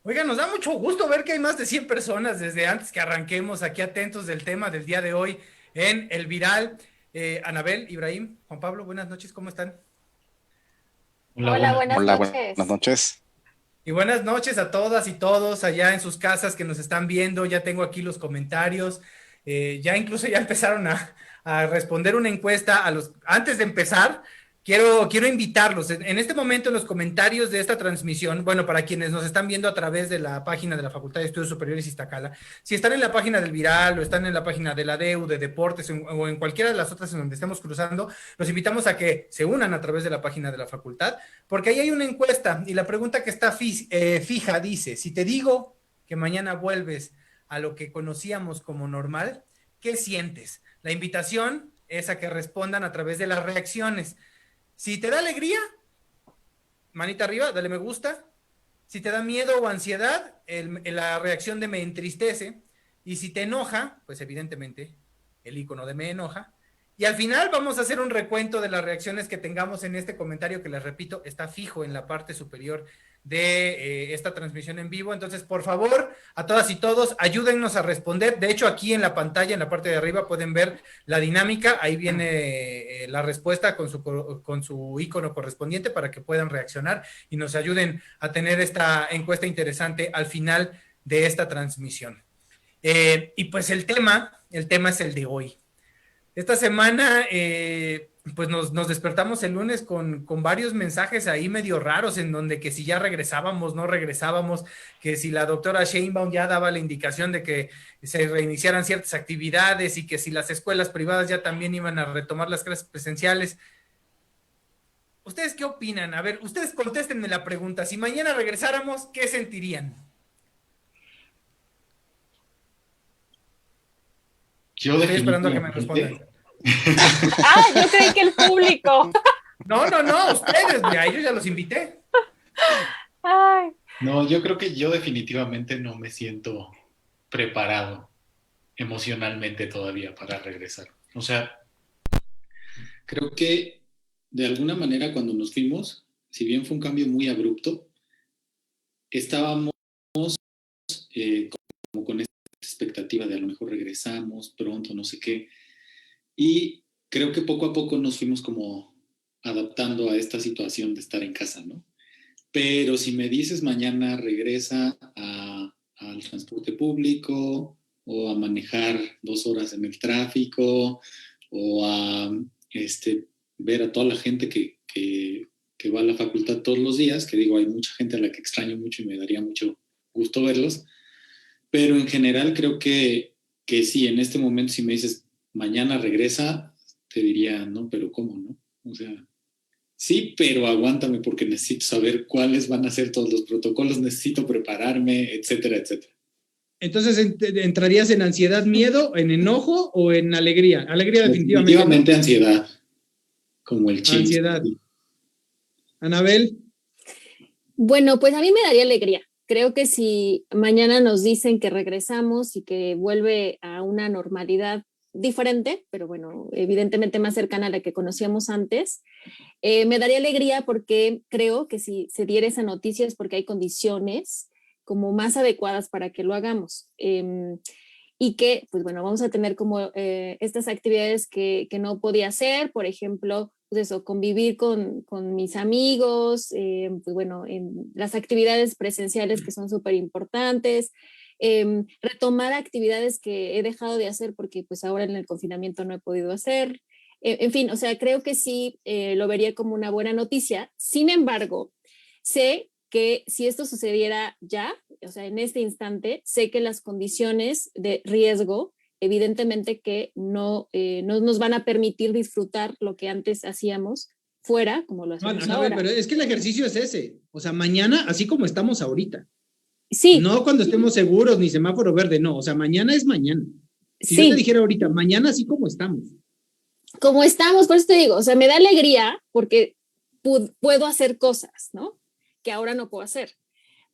Oiga, nos da mucho gusto ver que hay más de 100 personas desde antes que arranquemos aquí atentos del tema del día de hoy en El Viral. Anabel, Ibrahim, Juan Pablo, buenas noches, ¿cómo están? Hola, Hola, buenas buenas noches. Hola, buenas noches. noches. Y buenas noches a todas y todos allá en sus casas que nos están viendo. Ya tengo aquí los comentarios. Ya incluso ya empezaron a responder una encuesta antes de empezar. Quiero invitarlos. En este momento, en los comentarios de esta transmisión, bueno, para quienes nos están viendo a través de la página de la Facultad de Estudios Superiores Iztacala, si están en la página del Viral o están en la página de la DEU, de Deportes o en cualquiera de las otras en donde estemos cruzando, los invitamos a que se unan a través de la página de la facultad, porque ahí hay una encuesta y la pregunta que está fija dice, si te digo que mañana vuelves a lo que conocíamos como normal, ¿qué sientes? La invitación es a que respondan a través de las reacciones. Si te da alegría, manita arriba, dale me gusta. Si te da miedo o ansiedad, la reacción de me entristece. Y si te enoja, pues evidentemente el icono de me enoja. Y al final vamos a hacer un recuento de las reacciones que tengamos en este comentario que les repito, está fijo en la parte superior de esta transmisión en vivo. Entonces, por favor, a todas y todos, ayúdennos a responder. De hecho, aquí en la pantalla, en la parte de arriba, pueden ver la dinámica. Ahí viene la respuesta con su icono correspondiente para que puedan reaccionar y nos ayuden a tener esta encuesta interesante al final de esta transmisión. Y pues el tema es el de hoy. Esta semana, pues nos despertamos el lunes con varios mensajes ahí medio raros en donde que si ya regresábamos, no regresábamos, que si la doctora Sheinbaum ya daba la indicación de que se reiniciaran ciertas actividades y que si las escuelas privadas ya también iban a retomar las clases presenciales. ¿Ustedes qué opinan? A ver, ustedes contéstenme la pregunta. Si mañana regresáramos, ¿qué sentirían? Yo Estoy esperando a que me respondan. definitivamente, Ah, yo creí que el público. No, no, no, ustedes, mira, yo ya los invité. Ay, no, yo creo que yo definitivamente no me siento preparado emocionalmente todavía para regresar. O sea, creo que de alguna manera cuando nos fuimos, si bien fue un cambio muy abrupto, estábamos como con esta expectativa de a lo mejor regresamos pronto, no sé qué. Y creo que poco a poco nos fuimos como adaptando a esta situación de estar en casa, ¿no? Pero si me dices mañana regresa al transporte público o a manejar 2 horas en el tráfico o a ver a toda la gente que va a la facultad todos los días, que digo, hay mucha gente a la que extraño mucho y me daría mucho gusto verlos, pero en general creo que sí, en este momento si me dices mañana regresa, te diría, no, pero ¿cómo, no? O sea, sí, pero aguántame porque necesito saber cuáles van a ser todos los protocolos, necesito prepararme, etcétera, etcétera. Entonces, ¿entrarías en ansiedad, miedo, en enojo o en alegría? Alegría definitivamente, ¿no? Definitivamente ansiedad, como el chile. Ansiedad. Anabel, bueno, pues a mí me daría alegría. Creo que si mañana nos dicen que regresamos y que vuelve a una normalidad diferente, pero bueno, evidentemente más cercana a la que conocíamos antes, me daría alegría porque creo que si se diera esa noticia es porque hay condiciones como más adecuadas para que lo hagamos. Y que, pues bueno, vamos a tener como estas actividades que no podía hacer, por ejemplo, pues eso, convivir con mis amigos, pues bueno, en las actividades presenciales que son súper importantes, retomar actividades que he dejado de hacer porque pues ahora en el confinamiento no he podido hacer. En fin, o sea, creo que sí lo vería como una buena noticia. Sin embargo, sé que si esto sucediera ya, o sea, en este instante, sé que las condiciones de riesgo, evidentemente que no nos van a permitir disfrutar lo que antes hacíamos fuera, como lo no, hacemos Anabel, ahora. pero es que el ejercicio es ese. O sea, mañana, así como estamos ahorita. Sí, No cuando estemos seguros ni semáforo verde, no. O sea, mañana es mañana. Si yo te sí, dijera ahorita, mañana así como estamos. como estamos, por eso te digo, o sea, me da alegría porque puedo hacer cosas, ¿no? Que ahora no puedo hacer.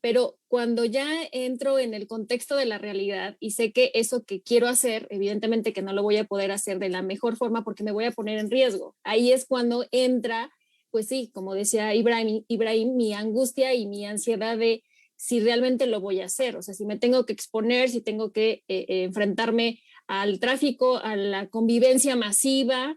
Pero cuando ya entro en el contexto de la realidad y sé que eso que quiero hacer, evidentemente que no lo voy a poder hacer de la mejor forma porque me voy a poner en riesgo. Ahí es cuando entra, pues sí, como decía Ibrahim, mi angustia y mi ansiedad de si realmente lo voy a hacer, o sea, si me tengo que exponer, si tengo que enfrentarme al tráfico, a la convivencia masiva,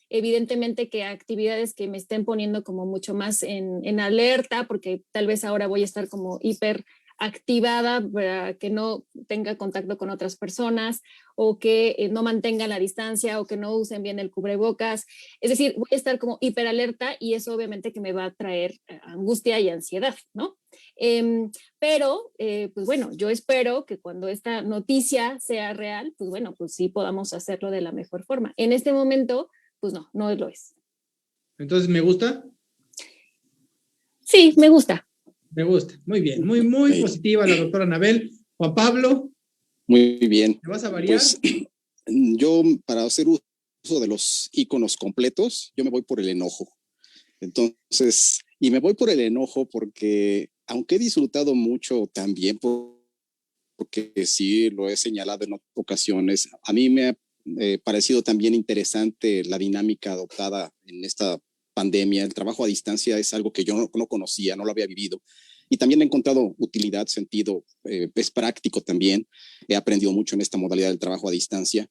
evidentemente que actividades que me estén poniendo como mucho más en alerta, porque tal vez ahora voy a estar como hiper activada para que no tenga contacto con otras personas o que no mantengan la distancia o que no usen bien el cubrebocas. Es decir, voy a estar como hiperalerta y eso obviamente que me va a traer angustia y ansiedad, ¿no? Pero, pues bueno, yo espero que cuando esta noticia sea real, pues bueno, pues sí podamos hacerlo de la mejor forma. En este momento, pues no, no lo es. Entonces, ¿me gusta? Sí, me gusta. Me gusta. Muy bien. Muy positiva la doctora Anabel. Juan Pablo. Muy bien. ¿Te vas a variar? Pues yo, para hacer uso de los iconos completos, yo me voy por el enojo. Entonces, y me voy por el enojo porque, aunque he disfrutado mucho también, porque sí lo he señalado en ocasiones, a mí me ha parecido también interesante la dinámica adoptada en esta pandemia. El trabajo a distancia es algo que yo no conocía, no lo había vivido. Y también he encontrado utilidad, sentido, es práctico también. He aprendido mucho en esta modalidad del trabajo a distancia.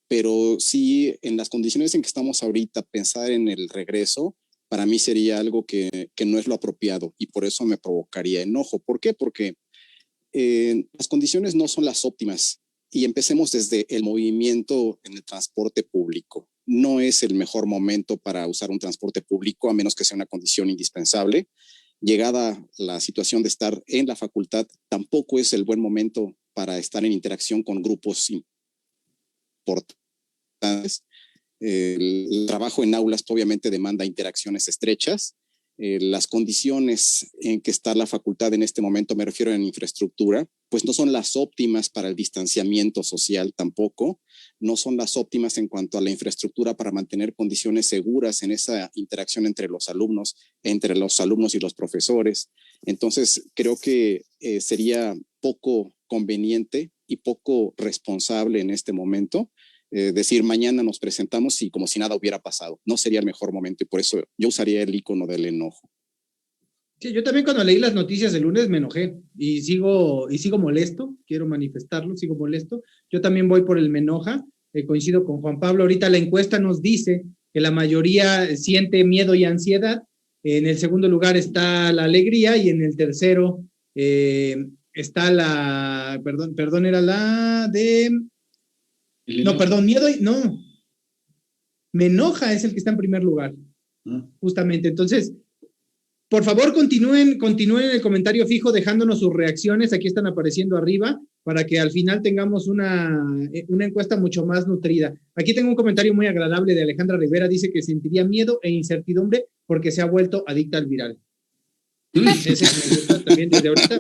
Pero sí, en las condiciones en que estamos ahorita, pensar en el regreso, para mí sería algo que no es lo apropiado y por eso me provocaría enojo. ¿Por qué? Porque las condiciones no son las óptimas y empecemos desde el movimiento en el transporte público. No es el mejor momento para usar un transporte público a menos que sea una condición indispensable. Llegada la situación de estar en la facultad, tampoco es el buen momento para estar en interacción con grupos importantes. El trabajo en aulas obviamente demanda interacciones estrechas. Las condiciones en que está la facultad en este momento, me refiero en infraestructura, pues no son las óptimas para el distanciamiento social tampoco, no son las óptimas en cuanto a la infraestructura para mantener condiciones seguras en esa interacción entre los alumnos y los profesores. Entonces, creo que sería poco conveniente y poco responsable en este momento decir mañana nos presentamos y como si nada hubiera pasado. No sería el mejor momento y por eso yo usaría el icono del enojo. Sí, yo también cuando leí las noticias el lunes me enojé y sigo molesto, quiero manifestarlo, sigo molesto. Yo también voy por el me enoja, coincido con Juan Pablo. Ahorita la encuesta nos dice que la mayoría siente miedo y ansiedad. En el segundo lugar está la alegría y en el tercero está la, perdón, era la de... No, perdón, miedo y... No, me enoja es el que está en primer lugar, justamente. Entonces, por favor, continúen en el comentario fijo dejándonos sus reacciones. Aquí están apareciendo arriba para que al final tengamos una encuesta mucho más nutrida. Aquí tengo un comentario muy agradable de Alejandra Rivera. Dice que sentiría miedo e incertidumbre porque se ha vuelto adicta al viral. Ese me gusta también desde ahorita.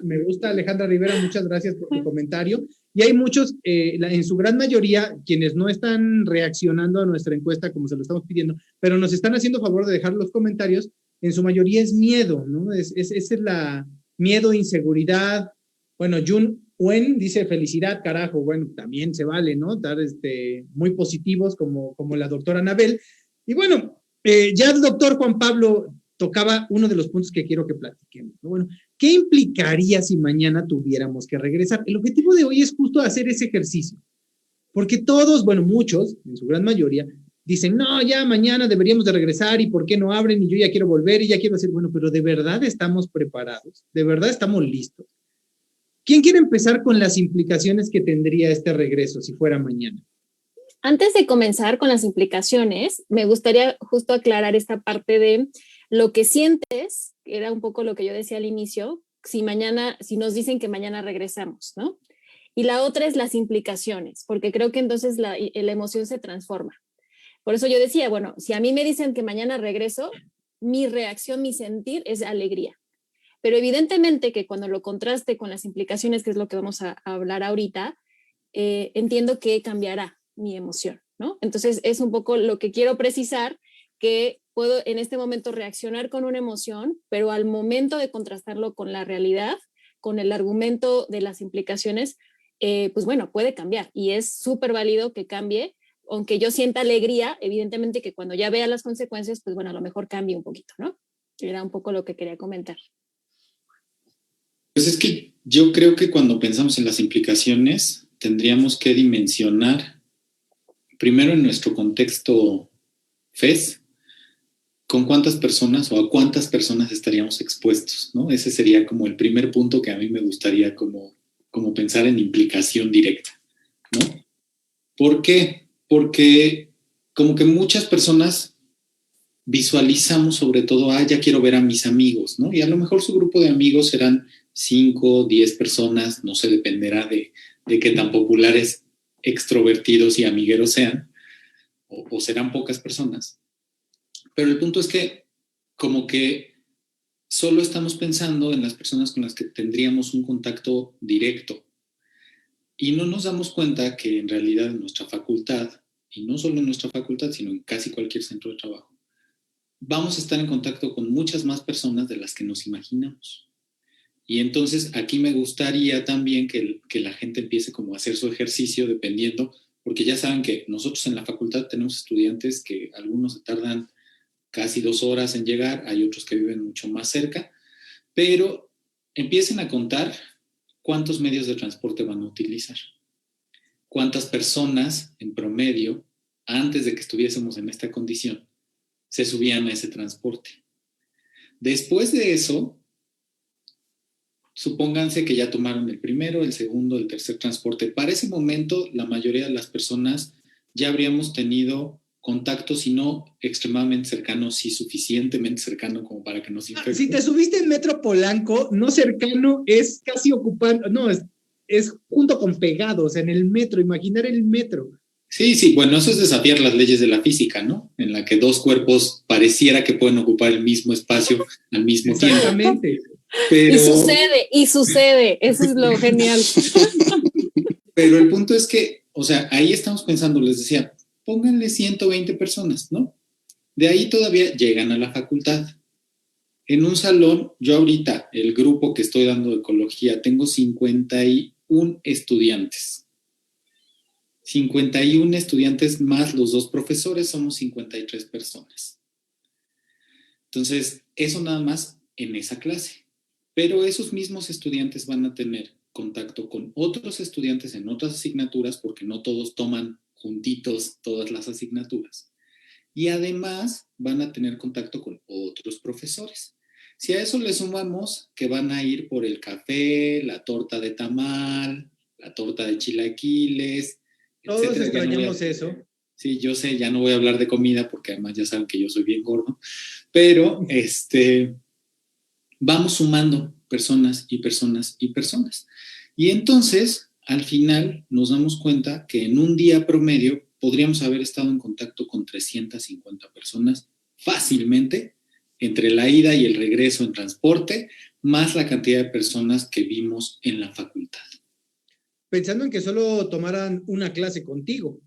Me gusta Alejandra Rivera. Muchas gracias por tu comentario. Y hay muchos, en su gran mayoría, quienes no están reaccionando a nuestra encuesta como se lo estamos pidiendo, pero nos están haciendo favor de dejar los comentarios. En su mayoría es miedo, ¿no? Esa es la miedo, inseguridad. Bueno, Jun Wen dice felicidad, carajo. Bueno, también se vale, ¿no? Estar muy positivos como la doctora Anabel. Y bueno, ya el doctor Juan Pablo tocaba uno de los puntos que quiero que platiquemos, ¿no? Bueno, ¿qué implicaría si mañana tuviéramos que regresar? El objetivo de hoy es justo hacer ese ejercicio, porque todos, bueno, muchos, en su gran mayoría, dicen, no, ya mañana deberíamos de regresar y ¿por qué no abren? Y yo ya quiero volver y ya quiero decir, bueno, pero ¿de verdad estamos preparados? ¿De verdad estamos listos? ¿Quién quiere empezar con las implicaciones que tendría este regreso si fuera mañana? Antes de comenzar con las implicaciones, me gustaría justo aclarar esta parte de lo que sientes, que era un poco lo que yo decía al inicio, si nos dicen que mañana regresamos, ¿no? Y la otra es las implicaciones, porque creo que entonces la emoción se transforma. Por eso yo decía, bueno, si a mí me dicen que mañana regreso, mi reacción, mi sentir es alegría. Pero evidentemente que cuando lo contraste con las implicaciones, que es lo que vamos a hablar ahorita, entiendo que cambiará mi emoción, ¿no? Entonces es un poco lo que quiero precisar, que puedo en este momento reaccionar con una emoción, pero al momento de contrastarlo con la realidad, con el argumento de las implicaciones, pues bueno, puede cambiar y es súper válido que cambie, aunque yo sienta alegría, evidentemente que cuando ya vea las consecuencias, pues bueno, a lo mejor cambie un poquito, ¿no? Era un poco lo que quería comentar. Pues es que yo creo que cuando pensamos en las implicaciones, tendríamos que dimensionar, primero en nuestro contexto FES, con cuántas personas o a cuántas personas estaríamos expuestos, ¿no? Ese sería como el primer punto que a mí me gustaría como pensar en implicación directa, ¿no? ¿Por qué? Porque como que muchas personas visualizamos sobre todo, ya quiero ver a mis amigos, ¿no? Y a lo mejor su grupo de amigos serán 5, 10 personas, no sé, dependerá de qué tan populares, extrovertidos y amigueros sean, o serán pocas personas. Pero el punto es que como que solo estamos pensando en las personas con las que tendríamos un contacto directo y no nos damos cuenta que en realidad en nuestra facultad, y no solo en nuestra facultad, sino en casi cualquier centro de trabajo, vamos a estar en contacto con muchas más personas de las que nos imaginamos. Y entonces aquí me gustaría también que la gente empiece como a hacer su ejercicio dependiendo, porque ya saben que nosotros en la facultad tenemos estudiantes que algunos se tardan casi 2 horas en llegar, hay otros que viven mucho más cerca, pero empiecen a contar cuántos medios de transporte van a utilizar, cuántas personas en promedio, antes de que estuviésemos en esta condición, se subían a ese transporte. Después de eso, supónganse que ya tomaron el primero, el segundo, el tercer transporte. Para ese momento, la mayoría de las personas ya habríamos tenido contacto, si no extremadamente cercano, sí suficientemente cercano como para que nos infecte. Si te subiste en Metro Polanco, no cercano, es casi ocupando, no, es junto con pegados en el metro, imaginar el metro. Sí, bueno, eso es desafiar las leyes de la física, ¿no? En la que dos cuerpos pareciera que pueden ocupar el mismo espacio al mismo tiempo. Exactamente. Pero, y sucede, eso es lo genial. Pero el punto es que, o sea, ahí estamos pensando, les decía, pónganle 120 personas, ¿no? De ahí todavía llegan a la facultad. En un salón, yo ahorita, el grupo que estoy dando de ecología, tengo 51 estudiantes. 51 estudiantes más los 2 profesores, somos 53 personas. Entonces, eso nada más en esa clase. Pero esos mismos estudiantes van a tener contacto con otros estudiantes en otras asignaturas, porque no todos toman juntitos todas las asignaturas. Y además van a tener contacto con otros profesores. Si a eso le sumamos que van a ir por el café, la torta de tamal, la torta de chilaquiles, todos etcétera, extrañamos eso. Sí, yo sé, ya no voy a hablar de comida porque además ya saben que yo soy bien gordo, pero vamos sumando personas y personas y personas. Y entonces, al final, nos damos cuenta que en un día promedio podríamos haber estado en contacto con 350 personas fácilmente, entre la ida y el regreso en transporte, más la cantidad de personas que vimos en la facultad. Pensando en que solo tomaran una clase contigo,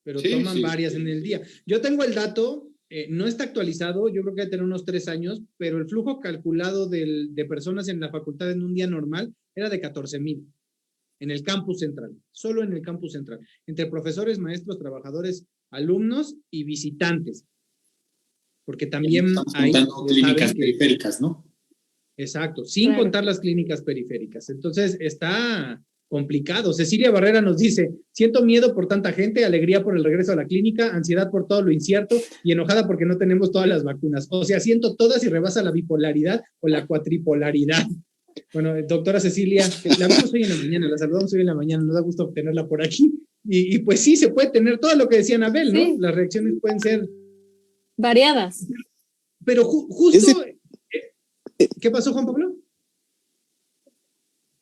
pero sí, toman varias en el día. Yo tengo el dato, no está actualizado, yo creo que debe tener unos 3 años, pero el flujo calculado de personas en la facultad en un día normal era de 14,000 en el campus central, solo en el campus central, entre profesores, maestros, trabajadores, alumnos y visitantes. Porque también hay clínicas periféricas, ¿no? Exacto, sin contar las clínicas periféricas. Entonces, está complicado. Cecilia Barrera nos dice, siento miedo por tanta gente, alegría por el regreso a la clínica, ansiedad por todo lo incierto y enojada porque no tenemos todas las vacunas. O sea, siento todas y rebasa la bipolaridad o la cuatripolaridad. Bueno, doctora Cecilia, la vimos hoy en la mañana, la saludamos hoy en la mañana, nos da gusto tenerla por aquí. Y pues sí, se puede tener todo lo que decía Anabel, ¿no? Sí. Las reacciones pueden ser variadas. Pero justo... ¿Qué pasó, Juan Pablo?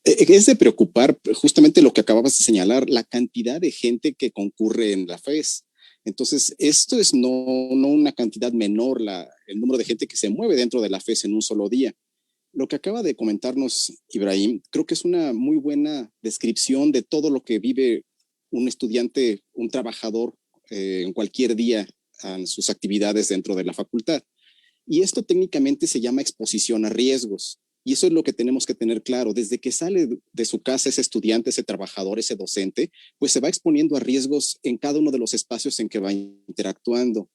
Es de preocupar justamente lo que acababas de señalar, la cantidad de gente que concurre en la FES. Entonces, esto es no una cantidad menor, el número de gente que se mueve dentro de la FES en un solo día. Lo que acaba de comentarnos Ibrahim, creo que es una muy buena descripción de todo lo que vive un estudiante, un trabajador en cualquier día en sus actividades dentro de la facultad. Y esto técnicamente se llama exposición a riesgos. Y eso es lo que tenemos que tener claro. Desde que sale de su casa ese estudiante, ese trabajador, ese docente, pues se va exponiendo a riesgos en cada uno de los espacios en que va interactuando.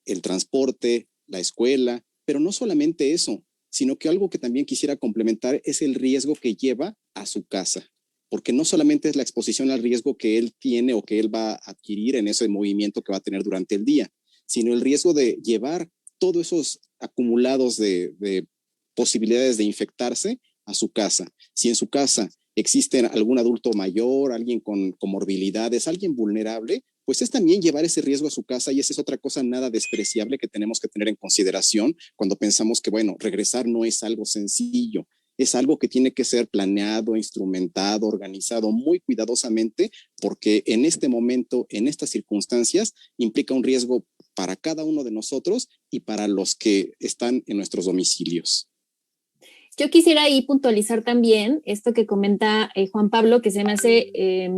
El transporte, la escuela, pero no solamente eso. sino que algo que también quisiera complementar es el riesgo que lleva a su casa, porque no solamente es la exposición al riesgo que él tiene o que él va a adquirir en ese movimiento que va a tener durante el día, sino el riesgo de llevar todos esos acumulados de posibilidades de infectarse a su casa. Si en su casa existe algún adulto mayor, alguien con comorbilidades, alguien vulnerable, pues es también llevar ese riesgo a su casa, y esa es otra cosa nada despreciable que tenemos que tener en consideración cuando pensamos que, bueno, regresar no es algo sencillo, es algo que tiene que ser planeado, instrumentado, organizado muy cuidadosamente, porque en este momento, en estas circunstancias, implica un riesgo para cada uno de nosotros y para los que están en nuestros domicilios. Yo quisiera ahí puntualizar también esto que comenta Juan Pablo, que se me hace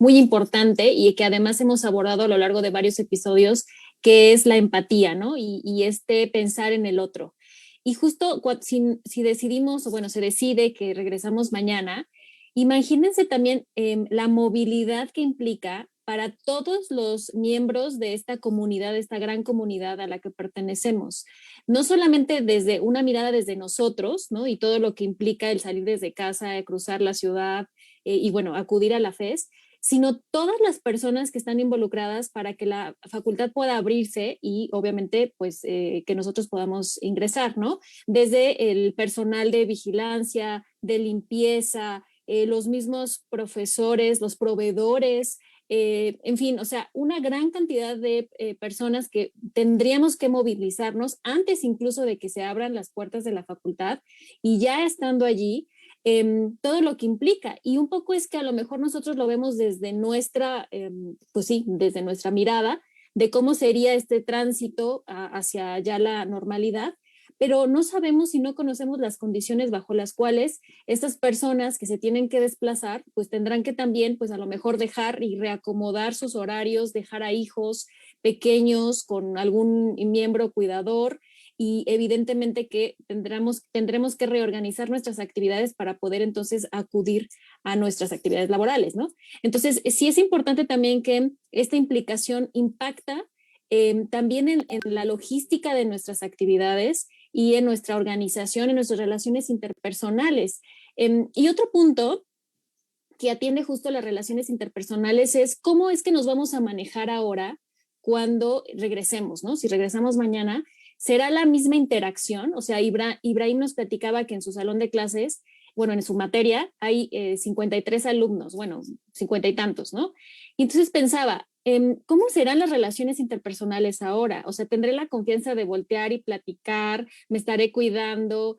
muy importante y que además hemos abordado a lo largo de varios episodios, que es la empatía, ¿no? Y este pensar en el otro. Y justo si decidimos, o bueno, se decide que regresamos mañana, imagínense también la movilidad que implica para todos los miembros de esta comunidad, de esta gran comunidad a la que pertenecemos. No solamente desde una mirada desde nosotros, ¿no? Y todo lo que implica el salir desde casa, cruzar la ciudad y bueno, acudir a la FES, sino todas las personas que están involucradas para que la facultad pueda abrirse y obviamente pues que nosotros podamos ingresar, ¿no? Desde el personal de vigilancia, de limpieza, los mismos profesores, los proveedores, en fin, o sea, una gran cantidad de personas que tendríamos que movilizarnos antes incluso de que se abran las puertas de la facultad, y ya estando allí, todo lo que implica. Y un poco es que a lo mejor nosotros lo vemos desde nuestra, pues sí, desde nuestra mirada de cómo sería este tránsito hacia ya la normalidad, pero no sabemos y no conocemos las condiciones bajo las cuales estas personas que se tienen que desplazar, pues tendrán que también, pues a lo mejor dejar y reacomodar sus horarios, dejar a hijos pequeños con algún miembro cuidador, y evidentemente que tendremos que reorganizar nuestras actividades para poder entonces acudir a nuestras actividades laborales, ¿no? Entonces, sí es importante también que esta implicación impacta también en la logística de nuestras actividades y en nuestra organización, en nuestras relaciones interpersonales. Y otro punto que atiende justo las relaciones interpersonales es cómo es que nos vamos a manejar ahora cuando regresemos, ¿no? Si regresamos mañana, ¿será la misma interacción? O sea, Ibrahim nos platicaba que en su salón de clases, bueno, en su materia hay 53 alumnos, bueno, 50 y tantos, ¿no? Y entonces pensaba, ¿cómo serán las relaciones interpersonales ahora? O sea, ¿tendré la confianza de voltear y platicar? ¿Me estaré cuidando?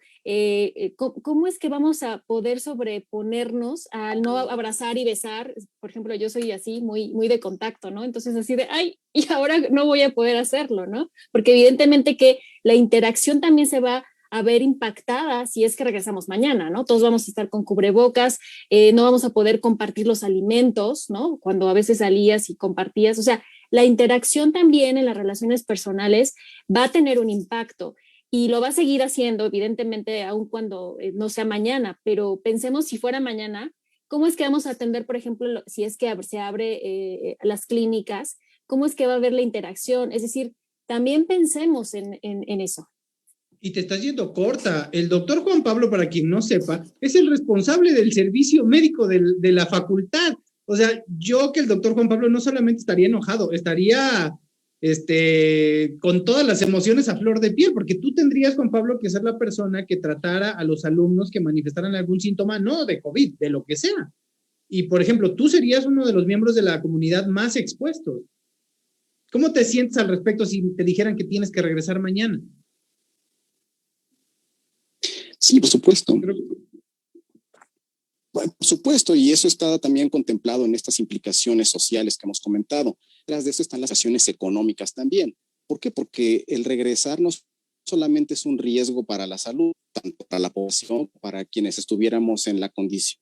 ¿Cómo es que vamos a poder sobreponernos al no abrazar y besar? Por ejemplo, yo soy así, muy, muy de contacto, ¿no? Entonces así de, ay, y ahora no voy a poder hacerlo, ¿no? Porque evidentemente que la interacción también se va a ver impactada si es que regresamos mañana, ¿no? Todos vamos a estar con cubrebocas, no vamos a poder compartir los alimentos, ¿no? Cuando a veces salías y compartías, o sea, la interacción también en las relaciones personales va a tener un impacto y lo va a seguir haciendo, evidentemente, aun cuando no sea mañana, pero pensemos si fuera mañana, ¿cómo es que vamos a atender, por ejemplo, si es que se abre las clínicas? ¿Cómo es que va a haber la interacción? Es decir, también pensemos en eso. Y te estás yendo corta. El doctor Juan Pablo, para quien no sepa, es el responsable del servicio médico de la facultad. O sea, yo que el doctor Juan Pablo no solamente estaría enojado, estaría con todas las emociones a flor de piel, porque tú tendrías, Juan Pablo, que ser la persona que tratara a los alumnos que manifestaran algún síntoma, no de COVID, de lo que sea. Y, por ejemplo, tú serías uno de los miembros de la comunidad más expuestos. ¿Cómo te sientes al respecto si te dijeran que tienes que regresar mañana? Sí, por supuesto. Bueno, por supuesto, y eso está también contemplado en estas implicaciones sociales que hemos comentado. Tras de eso están las acciones económicas también. ¿Por qué? Porque el regresar no solamente es un riesgo para la salud, tanto para la población, para quienes estuviéramos en la condición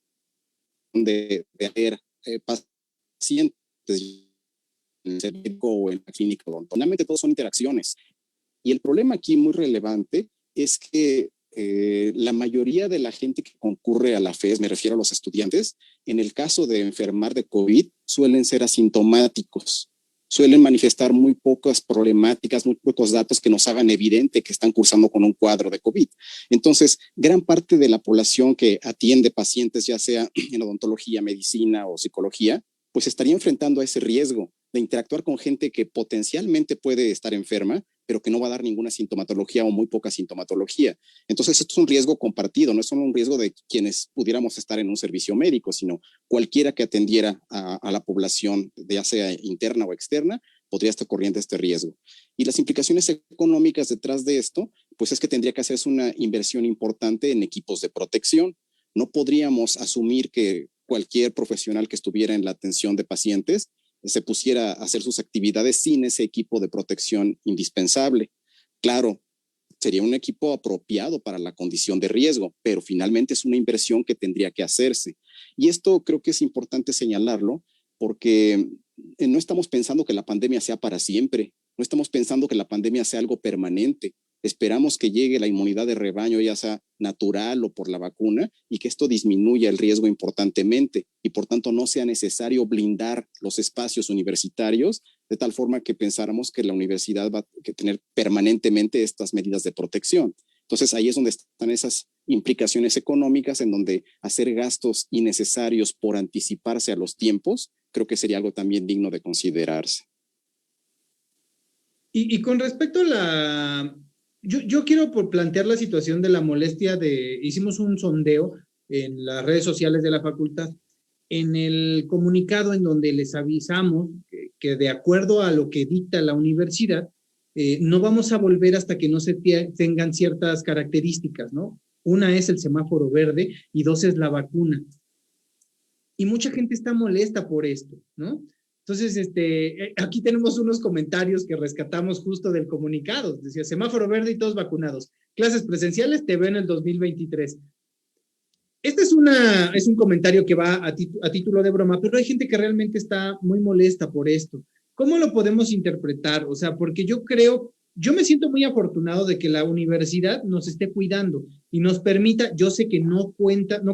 de haber pacientes en el médico o en la clínica odontológica. Todos son interacciones. Y el problema aquí muy relevante es que la mayoría de la gente que concurre a la FES, me refiero a los estudiantes, en el caso de enfermar de COVID, suelen ser asintomáticos. suelen manifestar muy pocas problemáticas, muy pocos datos que nos hagan evidente que están cursando con un cuadro de COVID. Entonces, gran parte de la población que atiende pacientes, ya sea en odontología, medicina o psicología, pues estaría enfrentando a ese riesgo de interactuar con gente que potencialmente puede estar enferma, pero que no va a dar ninguna sintomatología o muy poca sintomatología. Entonces, esto es un riesgo compartido, no es solo un riesgo de quienes pudiéramos estar en un servicio médico, sino cualquiera que atendiera a la población, ya sea interna o externa, podría estar corriendo este riesgo. Y las implicaciones económicas detrás de esto, pues es que tendría que hacerse una inversión importante en equipos de protección. No podríamos asumir que cualquier profesional que estuviera en la atención de pacientes se pusiera a hacer sus actividades sin ese equipo de protección indispensable. Claro, sería un equipo apropiado para la condición de riesgo, pero finalmente es una inversión que tendría que hacerse. Y esto creo que es importante señalarlo porque no estamos pensando que la pandemia sea para siempre, no estamos pensando que la pandemia sea algo permanente. Esperamos que llegue la inmunidad de rebaño, ya sea natural o por la vacuna, y que esto disminuya el riesgo importantemente y por tanto no sea necesario blindar los espacios universitarios de tal forma que pensáramos que la universidad va a tener permanentemente estas medidas de protección. Entonces ahí es donde están esas implicaciones económicas, en donde hacer gastos innecesarios por anticiparse a los tiempos, creo que sería algo también digno de considerarse. Y con respecto a la... Yo quiero plantear la situación de la molestia de... Hicimos un sondeo en las redes sociales de la facultad, en el comunicado en donde les avisamos que de acuerdo a lo que dicta la universidad, no vamos a volver hasta que no se tengan ciertas características, ¿no? Una es el semáforo verde y dos es la vacuna. Y mucha gente está molesta por esto, ¿no? Entonces, aquí tenemos unos comentarios que rescatamos justo del comunicado. Decía, semáforo verde y todos vacunados. Clases presenciales te veo en el 2023. Este es un comentario que va a título de broma, pero hay gente que realmente está muy molesta por esto. ¿Cómo lo podemos interpretar? O sea, porque yo me siento muy afortunado de que la universidad nos esté cuidando y nos permita, yo sé que no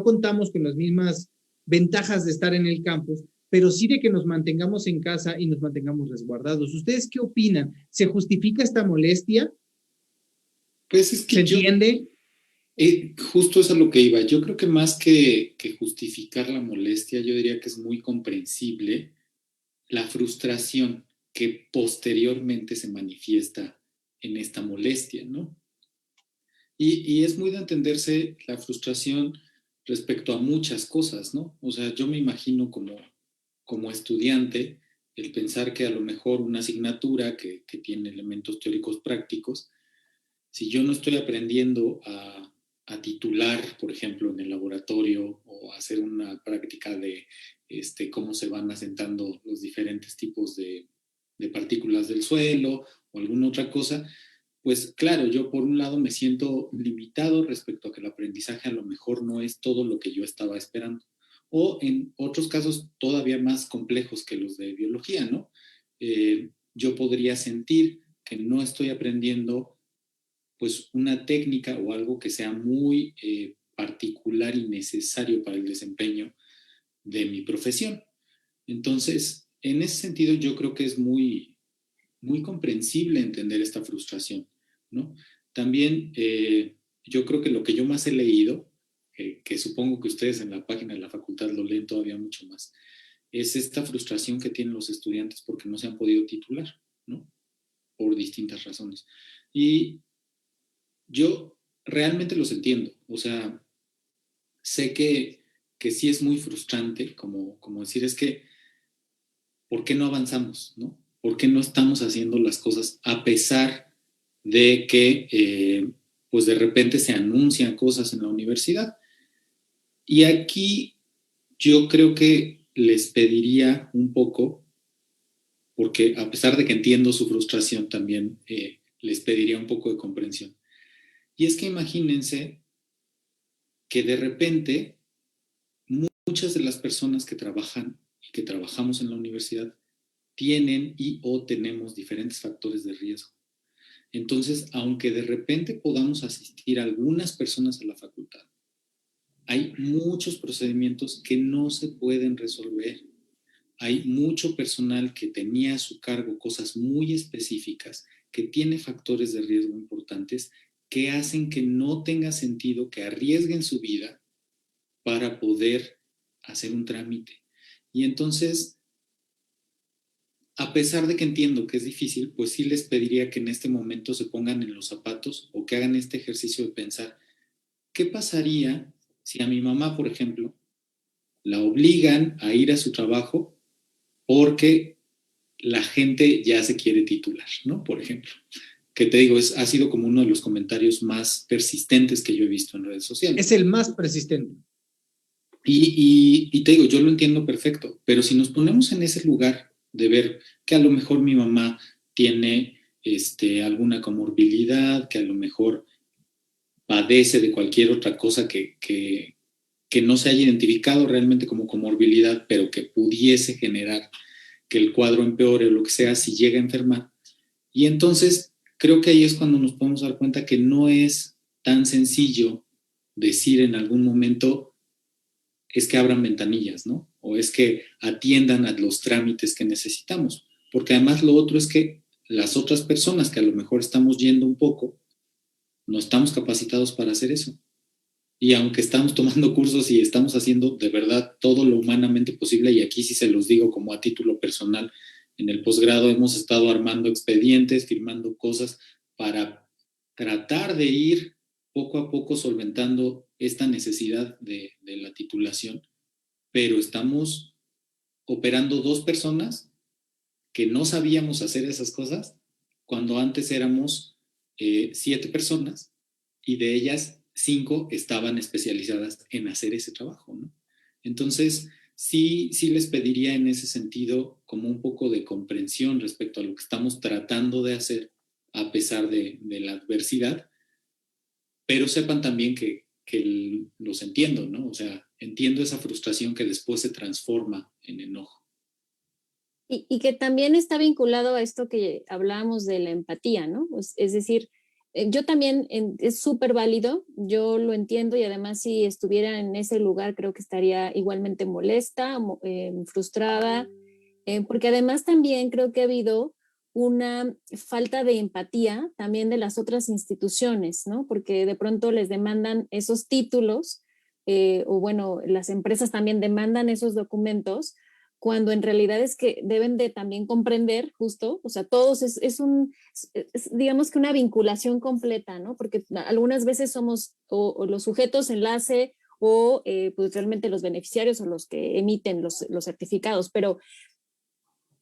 contamos con las mismas ventajas de estar en el campus, pero sí de que nos mantengamos en casa y nos mantengamos resguardados. ¿Ustedes qué opinan? ¿Se justifica esta molestia? Pues es que ¿Se entiende? justo es a lo que iba. Yo creo que más que justificar la molestia, yo diría que es muy comprensible la frustración que posteriormente se manifiesta en esta molestia, ¿no? Y es muy de entenderse la frustración respecto a muchas cosas, ¿no? O sea, yo me imagino como estudiante el pensar que a lo mejor una asignatura que tiene elementos teóricos prácticos, si yo no estoy aprendiendo a titular, por ejemplo, en el laboratorio o hacer una práctica de cómo se van asentando los diferentes tipos de partículas del suelo o alguna otra cosa, pues claro, yo por un lado me siento limitado respecto a que el aprendizaje a lo mejor no es todo lo que yo estaba esperando. O en otros casos todavía más complejos que los de biología, ¿no? Yo podría sentir que no estoy aprendiendo pues una técnica o algo que sea muy particular y necesario para el desempeño de mi profesión. Entonces, en ese sentido yo creo que es muy, muy comprensible entender esta frustración, ¿no? También yo creo que lo que yo más he leído, que supongo que ustedes en la página de la facultad lo leen todavía mucho más, es esta frustración que tienen los estudiantes porque no se han podido titular, ¿no? Por distintas razones. Y yo realmente los entiendo, o sea, sé que sí es muy frustrante, como decir, es que, ¿por qué no avanzamos, no? ¿Por qué no estamos haciendo las cosas a pesar de que, pues de repente se anuncian cosas en la universidad? Y aquí yo creo que les pediría un poco, porque a pesar de que entiendo su frustración también, les pediría un poco de comprensión. Y es que imagínense que de repente muchas de las personas que trabajan y que trabajamos en la universidad tienen y o tenemos diferentes factores de riesgo. Entonces, aunque de repente podamos asistir a algunas personas a la facultad, hay muchos procedimientos que no se pueden resolver hay mucho personal que tenía a su cargo cosas muy específicas, que tiene factores de riesgo importantes, que hacen que no tenga sentido que arriesguen su vida para poder hacer un trámite. Y entonces, a pesar de que entiendo que es difícil, pues sí les pediría que en este momento se pongan en los zapatos o que hagan este ejercicio de pensar, ¿qué pasaría si a mi mamá, por ejemplo, la obligan a ir a su trabajo porque la gente ya se quiere titular, ¿no? Por ejemplo, que te digo, ha sido como uno de los comentarios más persistentes que yo he visto en redes sociales. Es el más persistente. Y te digo, yo lo entiendo perfecto, pero si nos ponemos en ese lugar de ver que a lo mejor mi mamá tiene alguna comorbilidad, que a lo mejor padece de cualquier otra cosa que no se haya identificado realmente como comorbilidad, pero que pudiese generar que el cuadro empeore o lo que sea si llega a enfermar. Y entonces creo que ahí es cuando nos podemos dar cuenta que no es tan sencillo decir en algún momento es que abran ventanillas, ¿no? O es que atiendan a los trámites que necesitamos. Porque además lo otro es que las otras personas que a lo mejor estamos yendo un poco, no estamos capacitados para hacer eso. Y aunque estamos tomando cursos y estamos haciendo de verdad todo lo humanamente posible, y aquí sí se los digo como a título personal, en el posgrado hemos estado armando expedientes, firmando cosas para tratar de ir poco a poco solventando esta necesidad de la titulación, pero estamos operando 2 personas que no sabíamos hacer esas cosas cuando antes éramos 7 personas y de ellas 5 estaban especializadas en hacer ese trabajo, ¿no? Entonces, sí les pediría en ese sentido como un poco de comprensión respecto a lo que estamos tratando de hacer a pesar de la adversidad, pero sepan también que los entiendo, ¿no? O sea, entiendo esa frustración que después se transforma en enojo. Y que también está vinculado a esto que hablábamos de la empatía, ¿no? Es decir, yo también es súper válido, yo lo entiendo y además si estuviera en ese lugar creo que estaría igualmente molesta, frustrada, porque además también creo que ha habido una falta de empatía también de las otras instituciones, ¿no? Porque de pronto les demandan esos títulos, o bueno, las empresas también demandan esos documentos, cuando en realidad es que deben de también comprender justo, o sea, todos es digamos que una vinculación completa, ¿no? Porque algunas veces somos o los sujetos enlace o pues realmente los beneficiarios o los que emiten los certificados, pero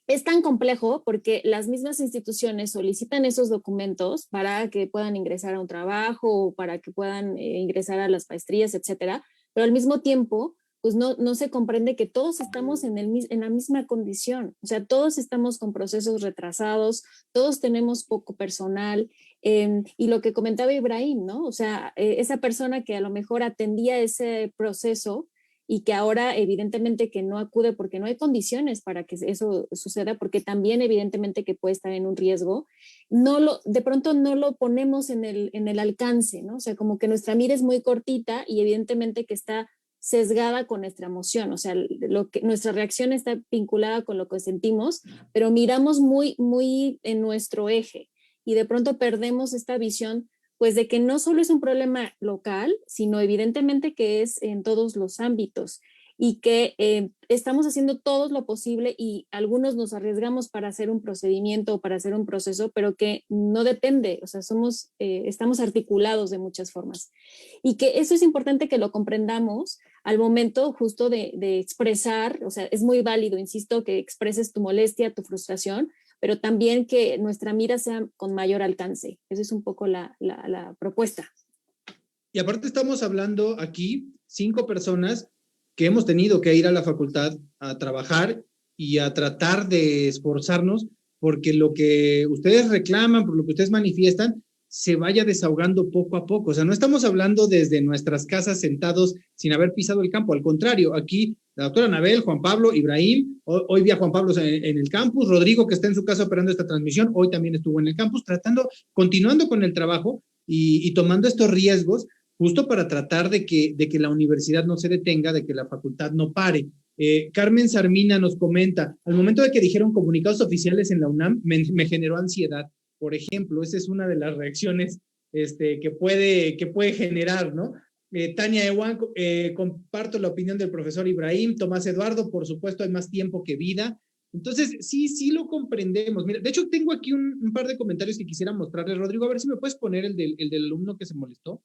es tan complejo porque las mismas instituciones solicitan esos documentos para que puedan ingresar a un trabajo o para que puedan ingresar a las maestrías, etcétera, pero al mismo tiempo pues no se comprende que todos estamos en la misma condición, o sea, todos estamos con procesos retrasados, todos tenemos poco personal, y lo que comentaba Ibrahim, ¿no? O sea, esa persona que a lo mejor atendía ese proceso y que ahora evidentemente que no acude porque no hay condiciones para que eso suceda, porque también evidentemente que puede estar en un riesgo, de pronto no lo ponemos en el alcance, ¿no? O sea, como que nuestra mira es muy cortita y evidentemente que está sesgada con nuestra emoción, o sea, nuestra reacción está vinculada con lo que sentimos, pero miramos muy, muy en nuestro eje y de pronto perdemos esta visión, pues de que no solo es un problema local, sino evidentemente que es en todos los ámbitos y que estamos haciendo todo lo posible y algunos nos arriesgamos para hacer un procedimiento o para hacer un proceso, pero que no depende, o sea, estamos articulados de muchas formas. Y que eso es importante que lo comprendamos al momento justo de expresar, o sea, es muy válido, insisto, que expreses tu molestia, tu frustración, pero también que nuestra mira sea con mayor alcance. Esa es un poco la propuesta. Y aparte estamos hablando aquí 5 personas que hemos tenido que ir a la facultad a trabajar y a tratar de esforzarnos porque lo que ustedes reclaman, por lo que ustedes manifiestan, se vaya desahogando poco a poco. O sea, no estamos hablando desde nuestras casas sentados sin haber pisado el campo. Al contrario, aquí la doctora Anabel, Juan Pablo, Ibrahim, hoy vi a Juan Pablo en el campus, Rodrigo, que está en su casa operando esta transmisión, hoy también estuvo en el campus, continuando con el trabajo y tomando estos riesgos justo para tratar de que la universidad no se detenga, de que la facultad no pare. Carmen Sarmina nos comenta, al momento de que dijeron comunicados oficiales en la UNAM, me generó ansiedad. Por ejemplo, esa es una de las reacciones que puede generar, ¿no? Tania Ewan, comparto la opinión del profesor Ibrahim. Tomás Eduardo, por supuesto, hay más tiempo que vida. Entonces, sí lo comprendemos. Mira, de hecho, tengo aquí un par de comentarios que quisiera mostrarles. Rodrigo, a ver si me puedes poner el del alumno que se molestó.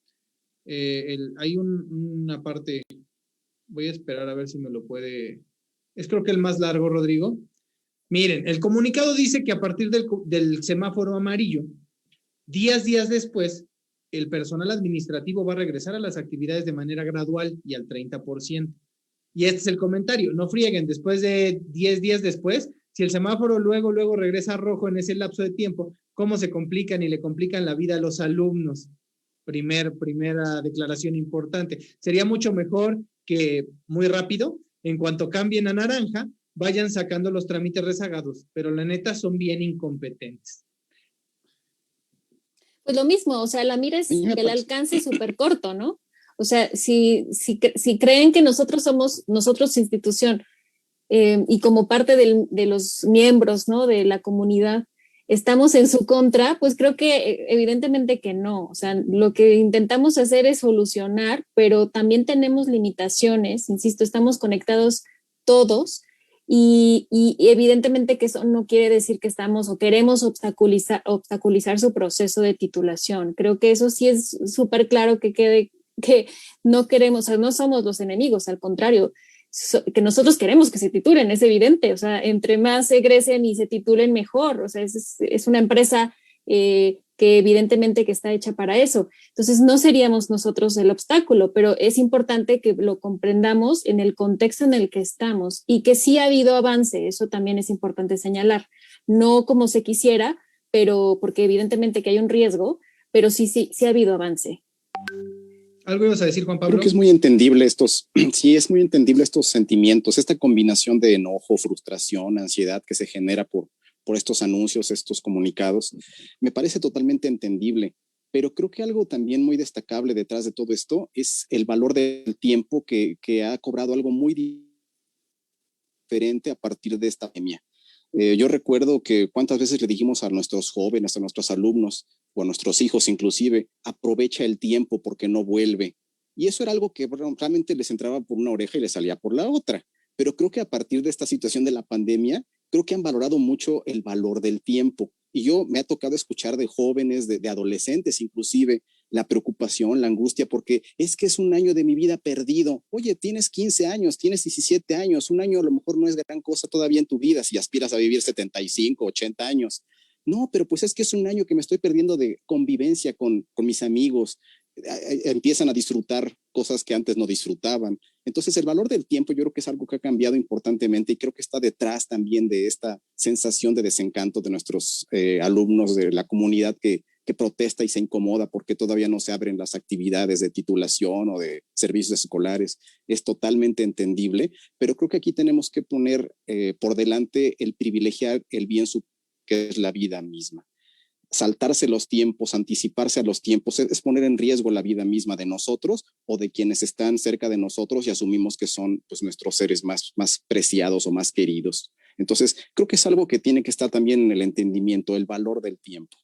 Hay una parte, voy a esperar a ver si me lo puede. Es creo que el más largo, Rodrigo. Miren, el comunicado dice que a partir del semáforo amarillo, días después, el personal administrativo va a regresar a las actividades de manera gradual y al 30%. Y este es el comentario, no frieguen, después de 10 días después, si el semáforo luego regresa a rojo en ese lapso de tiempo, ¿cómo se complican y le complican la vida a los alumnos? Primera declaración importante. Sería mucho mejor que muy rápido, en cuanto cambien a naranja, vayan sacando los trámites rezagados, pero la neta son bien incompetentes. Pues lo mismo, o sea, la mira es el alcance súper corto, ¿no? O sea, si creen que nosotros somos, institución, y como parte de los miembros, ¿no? De la comunidad, estamos en su contra, pues creo que evidentemente que no. O sea, lo que intentamos hacer es solucionar, pero también tenemos limitaciones, insisto, estamos conectados todos. Y evidentemente que eso no quiere decir que estamos o queremos obstaculizar su proceso de titulación. Creo que eso sí es súper claro que quede que no queremos, o sea, no somos los enemigos, al contrario, que nosotros queremos que se titulen, es evidente, o sea, entre más se egresen y se titulen mejor, o sea, es una empresa que evidentemente que está hecha para eso. Entonces no seríamos nosotros el obstáculo, pero es importante que lo comprendamos en el contexto en el que estamos y que sí ha habido avance, eso también es importante señalar, no como se quisiera, pero porque evidentemente que hay un riesgo, pero sí ha habido avance. ¿Algo ibas a decir, Juan Pablo? Creo que es muy entendible sí, es muy entendible estos sentimientos, esta combinación de enojo, frustración, ansiedad que se genera por estos anuncios, estos comunicados. Me parece totalmente entendible, pero creo que algo también muy destacable detrás de todo esto es el valor del tiempo que ha cobrado algo muy diferente a partir de esta pandemia. Yo recuerdo que cuántas veces le dijimos a nuestros jóvenes, a nuestros alumnos o a nuestros hijos inclusive, aprovecha el tiempo porque no vuelve. Y eso era algo que realmente les entraba por una oreja y les salía por la otra. Pero creo que a partir de esta situación de la pandemia, creo que han valorado mucho el valor del tiempo. Y yo me ha tocado escuchar de jóvenes, de adolescentes inclusive, la preocupación, la angustia, porque es que es un año de mi vida perdido. Oye, tienes 15 años, tienes 17 años, un año a lo mejor no es gran cosa todavía en tu vida si aspiras a vivir 75, 80 años. No, pero pues es que es un año que me estoy perdiendo de convivencia con mis amigos. Empiezan a disfrutar cosas que antes no disfrutaban. Entonces el valor del tiempo yo creo que es algo que ha cambiado importantemente y creo que está detrás también de esta sensación de desencanto de nuestros alumnos, de la comunidad que protesta y se incomoda porque todavía no se abren las actividades de titulación o de servicios escolares. Es totalmente entendible, pero creo que aquí tenemos que poner por delante el privilegiar el bien supremo que es la vida misma. Saltarse los tiempos, anticiparse a los tiempos, es poner en riesgo la vida misma de nosotros o de quienes están cerca de nosotros y asumimos que son pues, nuestros seres más preciados o más queridos. Entonces, creo que es algo que tiene que estar también en el entendimiento, el valor del tiempo.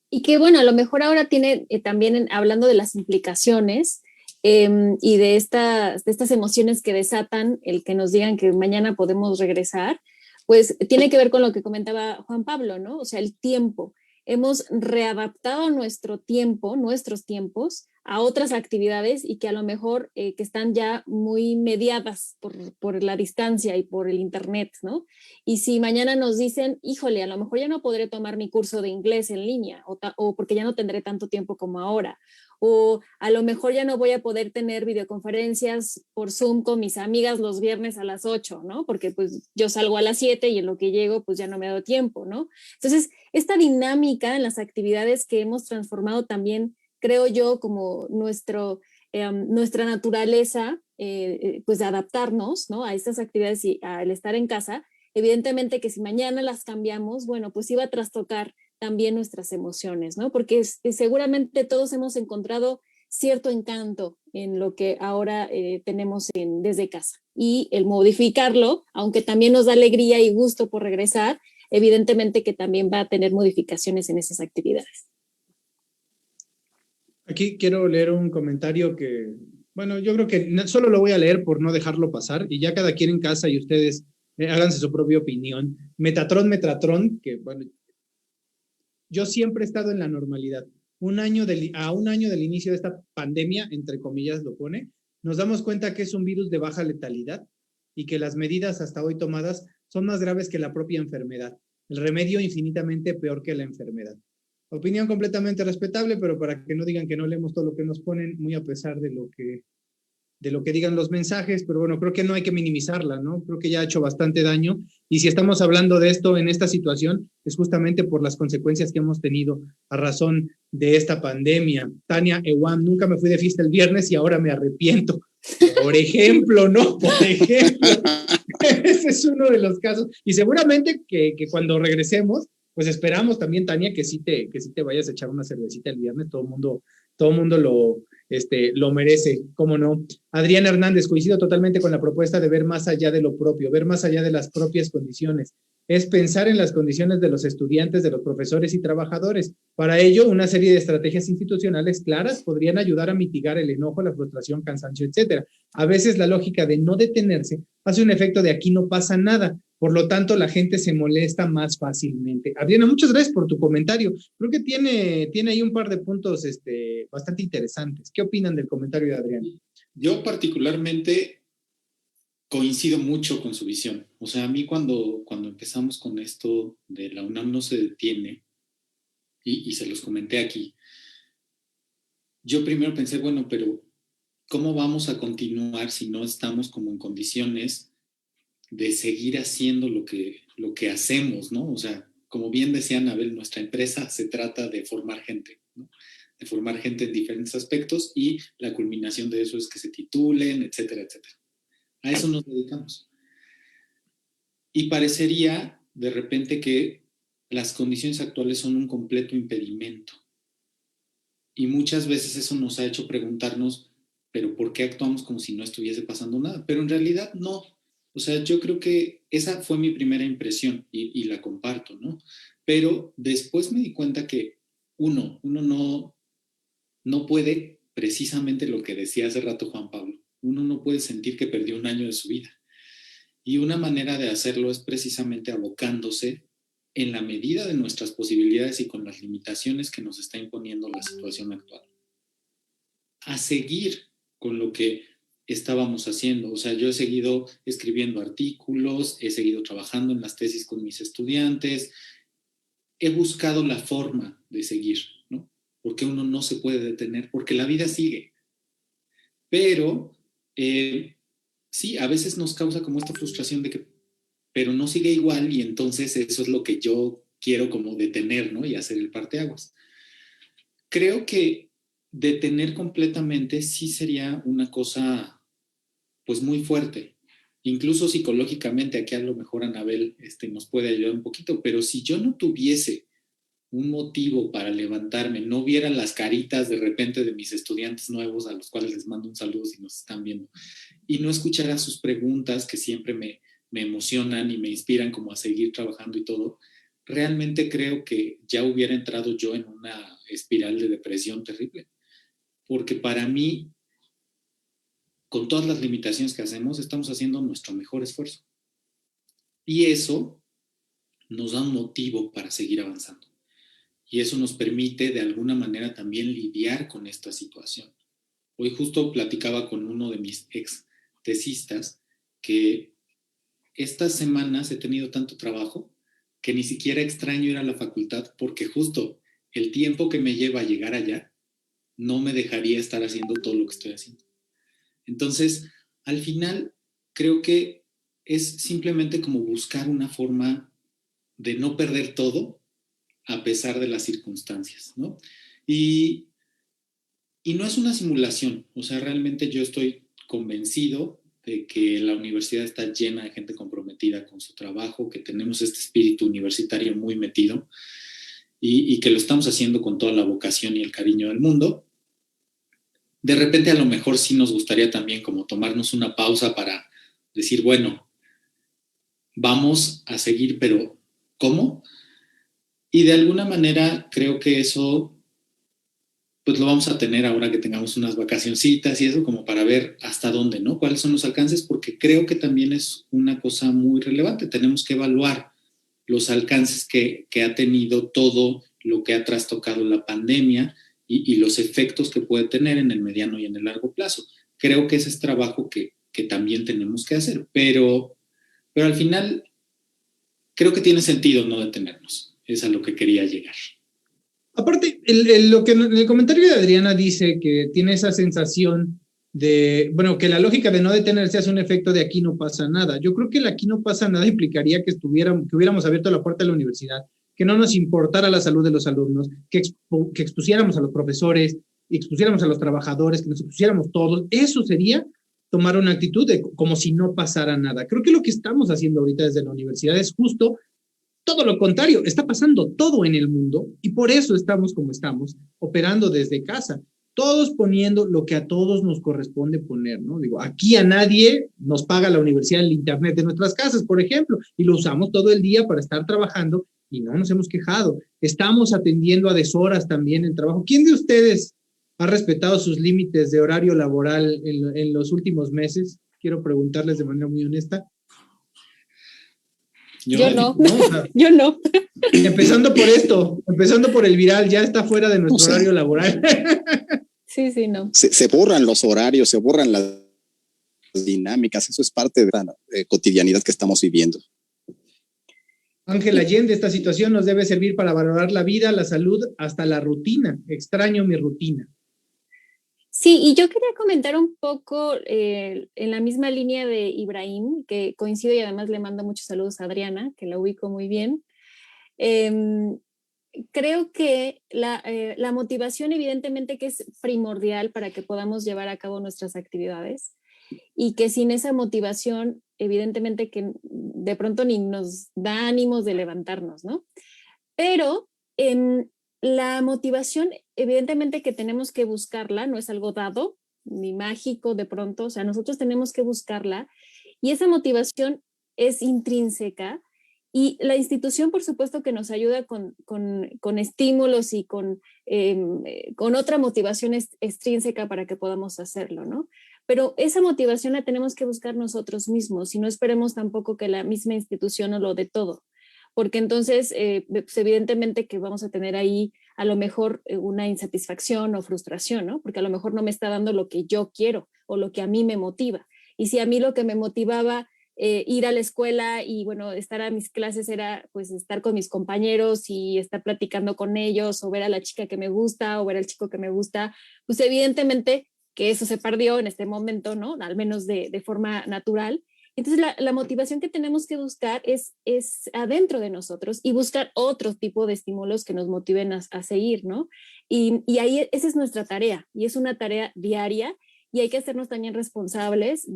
Y que bueno, a lo mejor ahora tiene también, hablando de las implicaciones y de estas emociones que desatan el que nos digan que mañana podemos regresar, pues tiene que ver con lo que comentaba Juan Pablo, ¿no? O sea, el tiempo. Hemos readaptado nuestros tiempos a otras actividades y que a lo mejor que están ya muy mediadas por la distancia y por el internet, ¿no? Y si mañana nos dicen, híjole, a lo mejor ya no podré tomar mi curso de inglés en línea o porque ya no tendré tanto tiempo como ahora, o a lo mejor ya no voy a poder tener videoconferencias por Zoom con mis amigas los viernes a las 8, ¿no? Porque pues yo salgo a las 7 y en lo que llego pues ya no me ha dado tiempo, ¿no? Entonces, esta dinámica en las actividades que hemos transformado también, creo yo, como nuestra naturaleza, pues de adaptarnos, ¿no? A estas actividades y al estar en casa, evidentemente que si mañana las cambiamos, bueno, pues iba a trastocar también nuestras emociones, ¿no? Porque seguramente todos hemos encontrado cierto encanto en lo que ahora tenemos desde casa. Y el modificarlo, aunque también nos da alegría y gusto por regresar, evidentemente que también va a tener modificaciones en esas actividades. Aquí quiero leer un comentario que, bueno, yo creo que solo lo voy a leer por no dejarlo pasar y ya cada quien en casa y ustedes háganse su propia opinión. Metatron, que bueno, yo siempre he estado en la normalidad. A un año del inicio de esta pandemia, entre comillas lo pone, nos damos cuenta que es un virus de baja letalidad y que las medidas hasta hoy tomadas son más graves que la propia enfermedad. El remedio infinitamente peor que la enfermedad. Opinión completamente respetable, pero para que no digan que no leemos todo lo que nos ponen, muy a pesar de lo que digan los mensajes, pero bueno, creo que no hay que minimizarla, ¿no? Creo que ya ha hecho bastante daño y si estamos hablando de esto en esta situación es justamente por las consecuencias que hemos tenido a razón de esta pandemia. Tania Ewam, nunca me fui de fiesta el viernes y ahora me arrepiento. Por ejemplo, ¿no? Por ejemplo. Ese es uno de los casos. Y seguramente que cuando regresemos, pues esperamos también, Tania, que sí te vayas a echar una cervecita el viernes. Todo el mundo lo merece, ¿cómo no? Adrián Hernández, coincido totalmente con la propuesta de ver más allá de lo propio, ver más allá de las propias condiciones. Es pensar en las condiciones de los estudiantes, de los profesores y trabajadores. Para ello, una serie de estrategias institucionales claras podrían ayudar a mitigar el enojo, la frustración, cansancio, etcétera. A veces la lógica de no detenerse hace un efecto de aquí no pasa nada. Por lo tanto, la gente se molesta más fácilmente. Adriana, muchas gracias por tu comentario. Creo que tiene ahí un par de puntos bastante interesantes. ¿Qué opinan del comentario de Adriana? Yo particularmente coincido mucho con su visión. O sea, a mí cuando empezamos con esto de la UNAM no se detiene, y se los comenté aquí, yo primero pensé, bueno, pero ¿cómo vamos a continuar si no estamos como en condiciones de seguir haciendo lo que hacemos, ¿no? O sea, como bien decía Anabel, nuestra empresa se trata de formar gente, ¿no? De formar gente en diferentes aspectos y la culminación de eso es que se titulen, etcétera, etcétera. A eso nos dedicamos. Y parecería de repente que las condiciones actuales son un completo impedimento. Y muchas veces eso nos ha hecho preguntarnos, pero ¿por qué actuamos como si no estuviese pasando nada? Pero en realidad no. O sea, yo creo que esa fue mi primera impresión y la comparto, ¿no? Pero después me di cuenta que uno no puede, precisamente lo que decía hace rato Juan Pablo, uno no puede sentir que perdió un año de su vida. Y una manera de hacerlo es precisamente abocándose en la medida de nuestras posibilidades y con las limitaciones que nos está imponiendo la situación actual, a seguir con lo que estábamos haciendo. O sea, yo he seguido escribiendo artículos, he seguido trabajando en las tesis con mis estudiantes, he buscado la forma de seguir, ¿no? Porque uno no se puede detener, porque la vida sigue. Pero sí, a veces nos causa como esta frustración de que, pero no sigue igual y entonces eso es lo que yo quiero como detener, ¿no? Y hacer el parteaguas. Creo que detener completamente sí sería una cosa pues muy fuerte. Incluso psicológicamente, aquí a lo mejor Anabel nos puede ayudar un poquito, pero si yo no tuviese un motivo para levantarme, no viera las caritas de repente de mis estudiantes nuevos, a los cuales les mando un saludo si nos están viendo, y no escuchara sus preguntas que siempre me emocionan y me inspiran como a seguir trabajando y todo, realmente creo que ya hubiera entrado yo en una espiral de depresión terrible. Porque para mí, con todas las limitaciones que hacemos, estamos haciendo nuestro mejor esfuerzo. Y eso nos da un motivo para seguir avanzando. Y eso nos permite de alguna manera también lidiar con esta situación. Hoy justo platicaba con uno de mis ex tesistas que estas semanas he tenido tanto trabajo que ni siquiera extraño ir a la facultad porque justo el tiempo que me lleva a llegar allá no me dejaría estar haciendo todo lo que estoy haciendo. Entonces, al final, creo que es simplemente como buscar una forma de no perder todo a pesar de las circunstancias, ¿no? Y no es una simulación, o sea, realmente yo estoy convencido de que la universidad está llena de gente comprometida con su trabajo, que tenemos este espíritu universitario muy metido y que lo estamos haciendo con toda la vocación y el cariño del mundo. de repente a lo mejor sí nos gustaría también como tomarnos una pausa para decir, bueno, vamos a seguir, pero ¿cómo? Y de alguna manera creo que eso pues lo vamos a tener ahora que tengamos unas vacacioncitas y eso como para ver hasta dónde, ¿no? ¿Cuáles son los alcances? Porque creo que también es una cosa muy relevante. Tenemos que evaluar los alcances que ha tenido todo lo que ha trastocado la pandemia y los efectos que puede tener en el mediano y en el largo plazo. Creo que ese es trabajo que también tenemos que hacer, pero al final creo que tiene sentido no detenernos. Es a lo que quería llegar. Aparte, lo que en el comentario de Adriana dice que tiene esa sensación de, bueno, que la lógica de no detenerse hace un efecto de aquí no pasa nada. Yo creo que el aquí no pasa nada implicaría que hubiéramos abierto la puerta de la universidad, que no nos importara la salud de los alumnos, que expusiéramos a los profesores, expusiéramos a los trabajadores, que nos expusiéramos todos. Eso sería tomar una actitud de como si no pasara nada. Creo que lo que estamos haciendo ahorita desde la universidad es justo todo lo contrario, está pasando todo en el mundo y por eso estamos como estamos, operando desde casa, todos poniendo lo que a todos nos corresponde poner, ¿no? Digo, aquí a nadie nos paga la universidad el internet de nuestras casas, por ejemplo, y lo usamos todo el día para estar trabajando y no nos hemos quejado. Estamos atendiendo a deshoras también el trabajo. ¿Quién de ustedes ha respetado sus límites de horario laboral en los últimos meses? Quiero preguntarles de manera muy honesta. Yo no. O sea, yo no. Empezando por esto, empezando por el viral, ya está fuera de nuestro horario laboral. Sí, no. Se borran los horarios, se borran las dinámicas, eso es parte de la cotidianidad que estamos viviendo. Ángel Allende, esta situación nos debe servir para valorar la vida, la salud, hasta la rutina. Extraño mi rutina. Sí, y yo quería comentar un poco en la misma línea de Ibrahim, que coincido y además le mando muchos saludos a Adriana, que la ubico muy bien. Creo que la motivación evidentemente que es primordial para que podamos llevar a cabo nuestras actividades y que sin esa motivación evidentemente que de pronto ni nos da ánimos de levantarnos, ¿no? Pero la motivación, evidentemente que tenemos que buscarla, no es algo dado ni mágico de pronto, o sea, nosotros tenemos que buscarla y esa motivación es intrínseca y la institución, por supuesto, que nos ayuda con estímulos y con otra motivación extrínseca para que podamos hacerlo, ¿no? Pero esa motivación la tenemos que buscar nosotros mismos y no esperemos tampoco que la misma institución nos lo dé todo. Porque entonces, pues evidentemente que vamos a tener ahí a lo mejor una insatisfacción o frustración, ¿no? Porque a lo mejor no me está dando lo que yo quiero o lo que a mí me motiva. Y si a mí lo que me motivaba ir a la escuela y, bueno, estar a mis clases era, pues, estar con mis compañeros y estar platicando con ellos o ver a la chica que me gusta o ver al chico que me gusta, pues evidentemente que eso se perdió en este momento, ¿no? Al menos de forma natural. Entonces, la motivación que tenemos que buscar es adentro de nosotros y buscar otro tipo de estímulos que nos motiven a seguir, ¿no? Y ahí esa es nuestra tarea y es una tarea diaria y hay que hacernos también responsables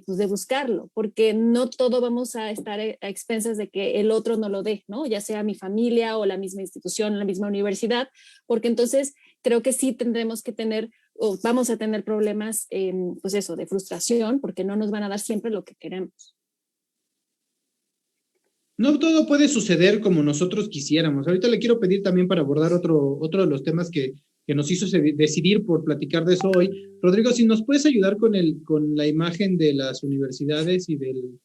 pues de buscarlo, porque no todo vamos a estar a expensas de que el otro no lo dé, ¿no? Ya sea mi familia o la misma institución, la misma universidad, porque entonces creo que sí tendremos que tener o vamos a tener problemas, pues eso, de frustración, porque no nos van a dar siempre lo que queremos. No todo puede suceder como nosotros quisiéramos. Ahorita le quiero pedir también para abordar otro de los temas que nos hizo decidir por platicar de eso hoy. Rodrigo, si nos puedes ayudar con la imagen de las universidades y del...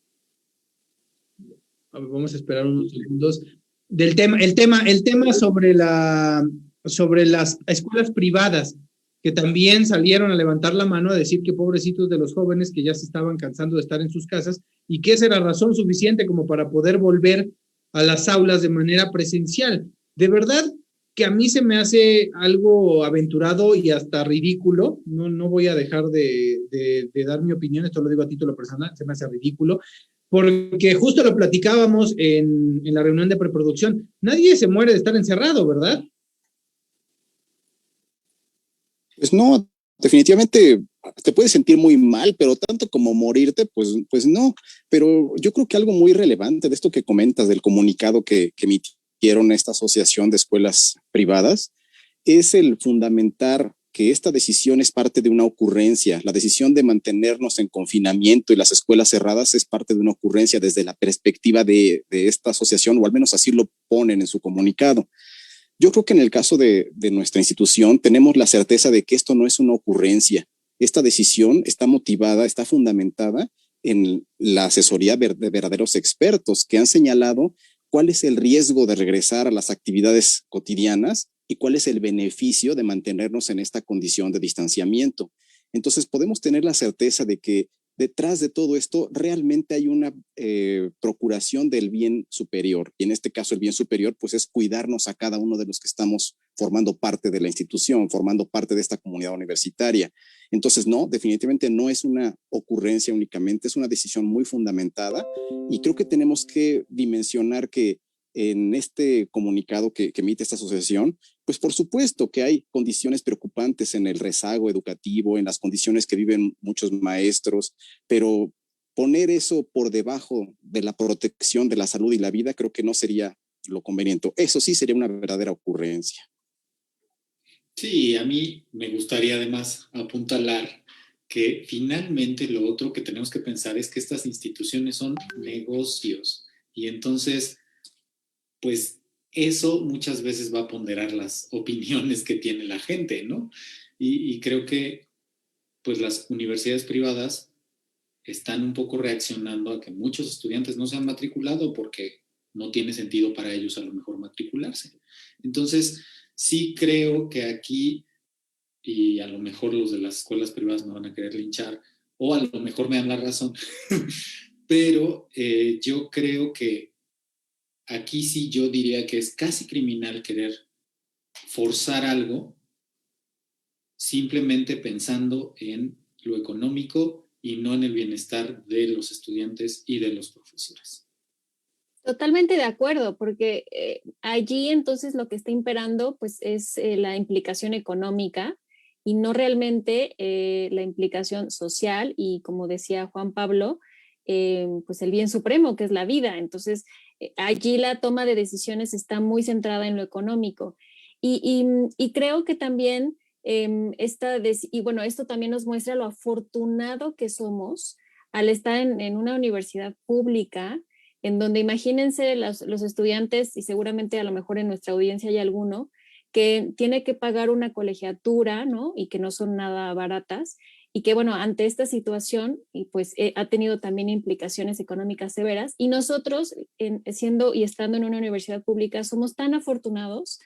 A ver, vamos a esperar unos segundos. Del tema, el tema sobre las escuelas privadas, que también salieron a levantar la mano a decir que pobrecitos de los jóvenes que ya se estaban cansando de estar en sus casas y que esa era razón suficiente como para poder volver a las aulas de manera presencial. De verdad que a mí se me hace algo aventurado y hasta ridículo. No voy a dejar de dar mi opinión, esto lo digo a título personal, se me hace ridículo, porque justo lo platicábamos en la reunión de preproducción. Nadie se muere de estar encerrado, ¿verdad? Pues no, definitivamente te puedes sentir muy mal, pero tanto como morirte, pues no. Pero yo creo que algo muy relevante de esto que comentas, del comunicado que emitieron esta asociación de escuelas privadas, es el fundamentar que esta decisión es parte de una ocurrencia. La decisión de mantenernos en confinamiento y las escuelas cerradas es parte de una ocurrencia desde la perspectiva de esta asociación, o al menos así lo ponen en su comunicado. Yo creo que en el caso de nuestra institución tenemos la certeza de que esto no es una ocurrencia. Esta decisión está motivada, está fundamentada en la asesoría de verdaderos expertos que han señalado cuál es el riesgo de regresar a las actividades cotidianas y cuál es el beneficio de mantenernos en esta condición de distanciamiento. Entonces podemos tener la certeza de que detrás de todo esto realmente hay una procuración del bien superior. Y en este caso el bien superior pues es cuidarnos a cada uno de los que estamos formando parte de la institución, formando parte de esta comunidad universitaria. Entonces no, definitivamente no es una ocurrencia únicamente, es una decisión muy fundamentada y creo que tenemos que dimensionar que en este comunicado que emite esta asociación, pues por supuesto que hay condiciones preocupantes en el rezago educativo, en las condiciones que viven muchos maestros, pero poner eso por debajo de la protección de la salud y la vida creo que no sería lo conveniente. Eso sí sería una verdadera ocurrencia. Sí, a mí me gustaría además apuntalar que finalmente lo otro que tenemos que pensar es que estas instituciones son negocios y entonces pues eso muchas veces va a ponderar las opiniones que tiene la gente, ¿no? Y creo que pues las universidades privadas están un poco reaccionando a que muchos estudiantes no se han matriculado porque no tiene sentido para ellos a lo mejor matricularse. Entonces, sí creo que aquí, y a lo mejor los de las escuelas privadas me van a querer linchar, o a lo mejor me dan la razón, pero yo creo que aquí sí yo diría que es casi criminal querer forzar algo simplemente pensando en lo económico y no en el bienestar de los estudiantes y de los profesores. Totalmente de acuerdo, porque allí entonces lo que está imperando pues es la implicación económica y no realmente la implicación social y como decía Juan Pablo, pues el bien supremo que es la vida. Entonces allí la toma de decisiones está muy centrada en lo económico y creo que también y bueno, esto también nos muestra lo afortunado que somos al estar en una universidad pública en donde imagínense los estudiantes, y seguramente a lo mejor en nuestra audiencia hay alguno, que tiene que pagar una colegiatura, ¿no? Y que no son nada baratas, y que, bueno, ante esta situación, y pues ha tenido también implicaciones económicas severas, y nosotros, siendo y estando en una universidad pública, somos tan afortunados,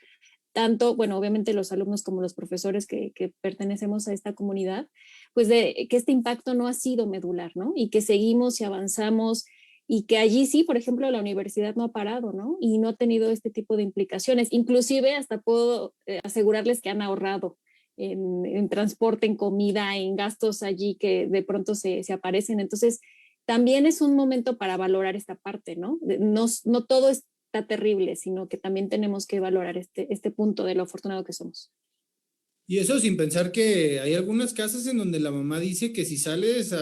tanto, bueno, obviamente los alumnos como los profesores que pertenecemos a esta comunidad, pues de que este impacto no ha sido medular, ¿no? Y que seguimos y avanzamos y que allí sí, por ejemplo, la universidad no ha parado, ¿no? Y no ha tenido este tipo de implicaciones. Inclusive hasta puedo asegurarles que han ahorrado en transporte, en comida, en gastos allí que de pronto se aparecen. Entonces, también es un momento para valorar esta parte, ¿no? No todo está terrible, sino que también tenemos que valorar este punto de lo afortunado que somos. Y eso sin pensar que hay algunas casas en donde la mamá dice que si sales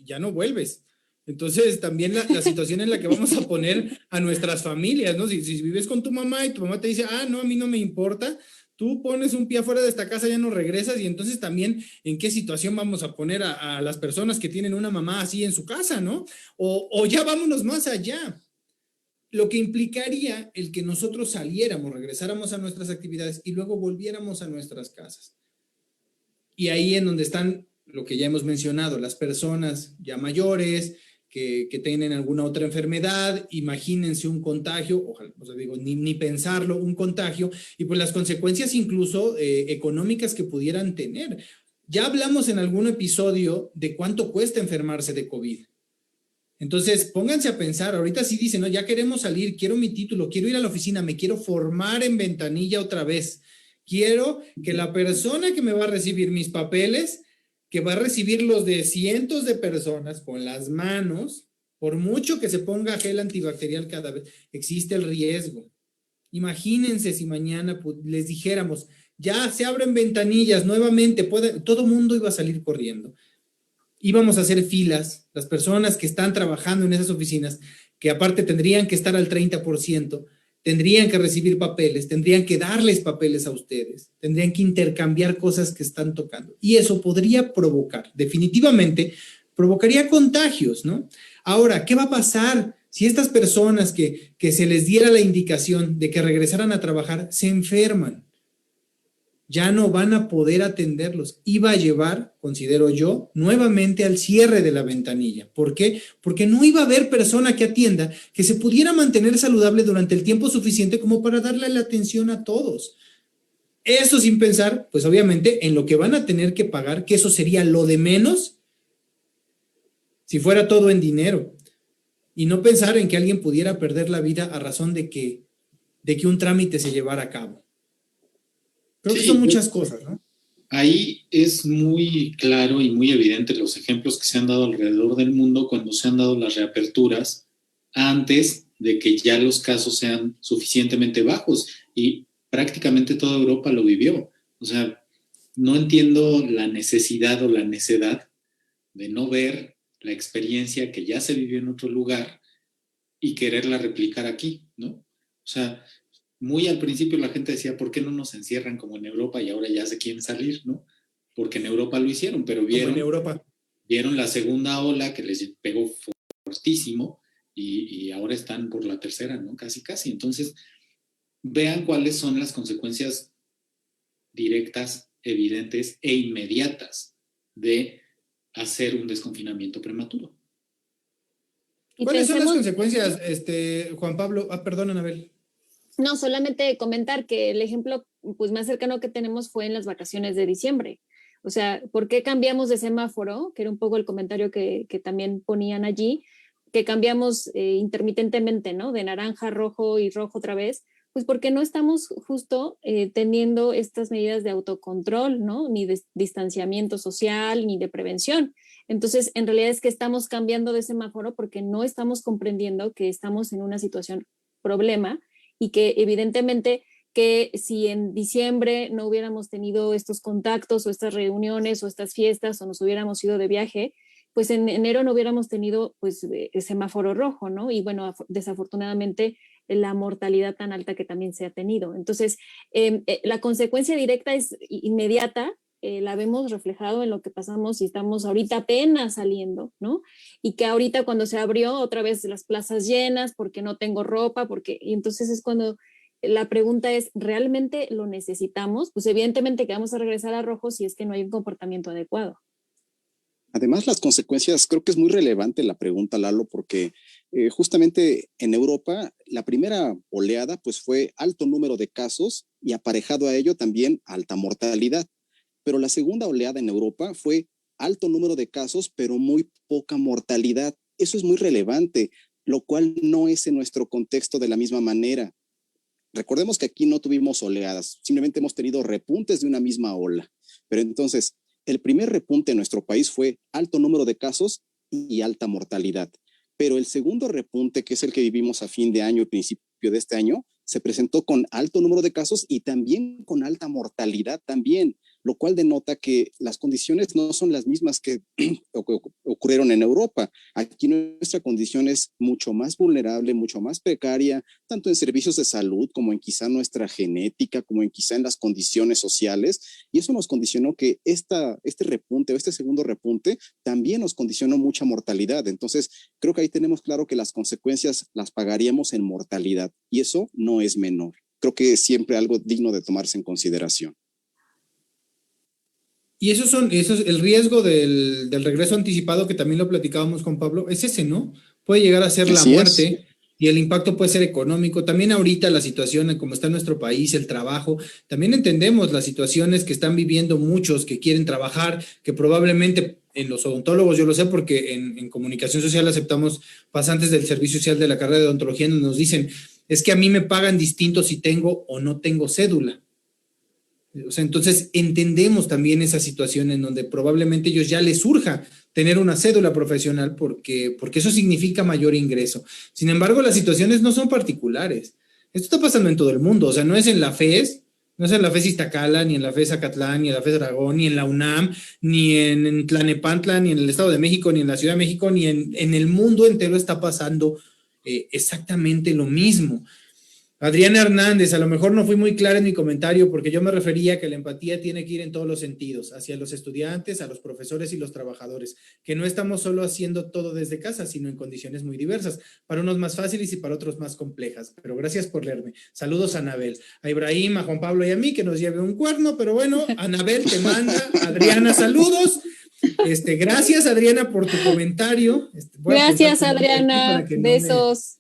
ya no vuelves. Entonces, también la situación en la que vamos a poner a nuestras familias, ¿no? Si vives con tu mamá y tu mamá te dice, no, a mí no me importa, tú pones un pie afuera de esta casa, ya no regresas, y entonces también en qué situación vamos a poner a las personas que tienen una mamá así en su casa, ¿no? O ya vámonos más allá. Lo que implicaría el que nosotros saliéramos, regresáramos a nuestras actividades y luego volviéramos a nuestras casas. Y ahí en donde están lo que ya hemos mencionado, las personas ya mayores, que tienen alguna otra enfermedad, imagínense un contagio, ojalá, o sea, digo, ni pensarlo, un contagio, y pues las consecuencias incluso económicas que pudieran tener. Ya hablamos en algún episodio de cuánto cuesta enfermarse de COVID. Entonces, pónganse a pensar, ahorita sí dicen, no, ya queremos salir, quiero mi título, quiero ir a la oficina, me quiero formar en ventanilla otra vez. Quiero que la persona que me va a recibir mis papeles, que va a recibir los de cientos de personas con las manos, por mucho que se ponga gel antibacterial cada vez, existe el riesgo. Imagínense si mañana les dijéramos, ya se abren ventanillas nuevamente, todo mundo iba a salir corriendo. Íbamos a hacer filas, las personas que están trabajando en esas oficinas, que aparte tendrían que estar al 30%, tendrían que recibir papeles, tendrían que darles papeles a ustedes, tendrían que intercambiar cosas que están tocando. Y eso podría provocar, definitivamente, provocaría contagios, ¿no? Ahora, ¿qué va a pasar si estas personas que se les diera la indicación de que regresaran a trabajar se enferman? Ya no van a poder atenderlos. Iba a llevar, considero yo, nuevamente al cierre de la ventanilla. ¿Por qué? Porque no iba a haber persona que atienda que se pudiera mantener saludable durante el tiempo suficiente como para darle la atención a todos. Eso sin pensar, pues obviamente, en lo que van a tener que pagar, que eso sería lo de menos si fuera todo en dinero. Y no pensar en que alguien pudiera perder la vida a razón de que un trámite se llevara a cabo. Creo que son muchas cosas, ¿no? Ahí es muy claro y muy evidente los ejemplos que se han dado alrededor del mundo cuando se han dado las reaperturas antes de que ya los casos sean suficientemente bajos, y prácticamente toda Europa lo vivió. O sea, no entiendo la necesidad o la necedad de no ver la experiencia que ya se vivió en otro lugar y quererla replicar aquí, ¿no? O sea, muy al principio la gente decía, ¿por qué no nos encierran como en Europa? Y ahora ya se quieren salir, ¿no? Porque en Europa lo hicieron, pero vieron la segunda ola que les pegó fortísimo y ahora están por la tercera, ¿no? Casi. Entonces, vean cuáles son las consecuencias directas, evidentes e inmediatas de hacer un desconfinamiento prematuro. ¿Cuáles son las consecuencias, Juan Pablo? Perdón, Anabel. No, solamente comentar que el ejemplo pues, más cercano que tenemos fue en las vacaciones de diciembre. O sea, ¿por qué cambiamos de semáforo? Que era un poco el comentario que también ponían allí, que cambiamos intermitentemente, ¿no? De naranja a rojo y rojo otra vez, pues porque no estamos justo teniendo estas medidas de autocontrol, ¿no? Ni de distanciamiento social, ni de prevención. Entonces, en realidad es que estamos cambiando de semáforo porque no estamos comprendiendo que estamos en una situación problema, y que evidentemente que si en diciembre no hubiéramos tenido estos contactos o estas reuniones o estas fiestas o nos hubiéramos ido de viaje, pues en enero no hubiéramos tenido pues el semáforo rojo, ¿no? Y bueno, desafortunadamente la mortalidad tan alta que también se ha tenido. Entonces, la consecuencia directa es inmediata, la vemos reflejado en lo que pasamos y estamos ahorita apenas saliendo, ¿no? Y que ahorita cuando se abrió otra vez las plazas llenas porque no tengo ropa, y entonces es cuando la pregunta es, ¿realmente lo necesitamos? Pues evidentemente que vamos a regresar a rojo si es que no hay un comportamiento adecuado. Además, las consecuencias, creo que es muy relevante la pregunta, Lalo, porque justamente en Europa la primera oleada pues fue alto número de casos y aparejado a ello también alta mortalidad. Pero la segunda oleada en Europa fue alto número de casos, pero muy poca mortalidad. Eso es muy relevante, lo cual no es en nuestro contexto de la misma manera. Recordemos que aquí no tuvimos oleadas, simplemente hemos tenido repuntes de una misma ola. Pero entonces, el primer repunte en nuestro país fue alto número de casos y alta mortalidad. Pero el segundo repunte, que es el que vivimos a fin de año y principio de este año, se presentó con alto número de casos y también con alta mortalidad también, lo cual denota que las condiciones no son las mismas que ocurrieron en Europa. Aquí nuestra condición es mucho más vulnerable, mucho más precaria, tanto en servicios de salud como en quizá nuestra genética, como en quizá en las condiciones sociales, y eso nos condicionó que este repunte o este segundo repunte también nos condicionó mucha mortalidad. Entonces, creo que ahí tenemos claro que las consecuencias las pagaríamos en mortalidad, y eso no es menor. Creo que es siempre algo digno de tomarse en consideración. Y eso es el riesgo del regreso anticipado, que también lo platicábamos con Pablo, es ese, ¿no? Puede llegar a ser la muerte y el impacto puede ser económico. También ahorita la situación, como está en nuestro país, el trabajo, también entendemos las situaciones que están viviendo muchos que quieren trabajar, que probablemente en los odontólogos, yo lo sé porque en comunicación social aceptamos pasantes del servicio social de la carrera de odontología, donde nos dicen, es que a mí me pagan distinto si tengo o no tengo cédula. O sea, entonces entendemos también esa situación en donde probablemente ellos ya les surja tener una cédula profesional porque eso significa mayor ingreso. Sin embargo, las situaciones no son particulares. Esto está pasando en todo el mundo. O sea, no es en la FES, no es en la FES Iztacala, ni en la FES Zacatlán, ni en la FES Aragón, ni en la UNAM, ni en Tlalnepantla, ni en el Estado de México, ni en la Ciudad de México, ni en el mundo entero está pasando exactamente lo mismo. Adriana Hernández, a lo mejor no fui muy clara en mi comentario porque yo me refería a que la empatía tiene que ir en todos los sentidos, hacia los estudiantes, a los profesores y los trabajadores, que no estamos solo haciendo todo desde casa, sino en condiciones muy diversas, para unos más fáciles y para otros más complejas. Pero gracias por leerme. Saludos a Anabel, a Ibrahim, a Juan Pablo y a mí, que nos lleve un cuerno, pero bueno, Anabel te manda, Adriana, saludos. Gracias, Adriana, por tu comentario. Gracias, Adriana. Besos.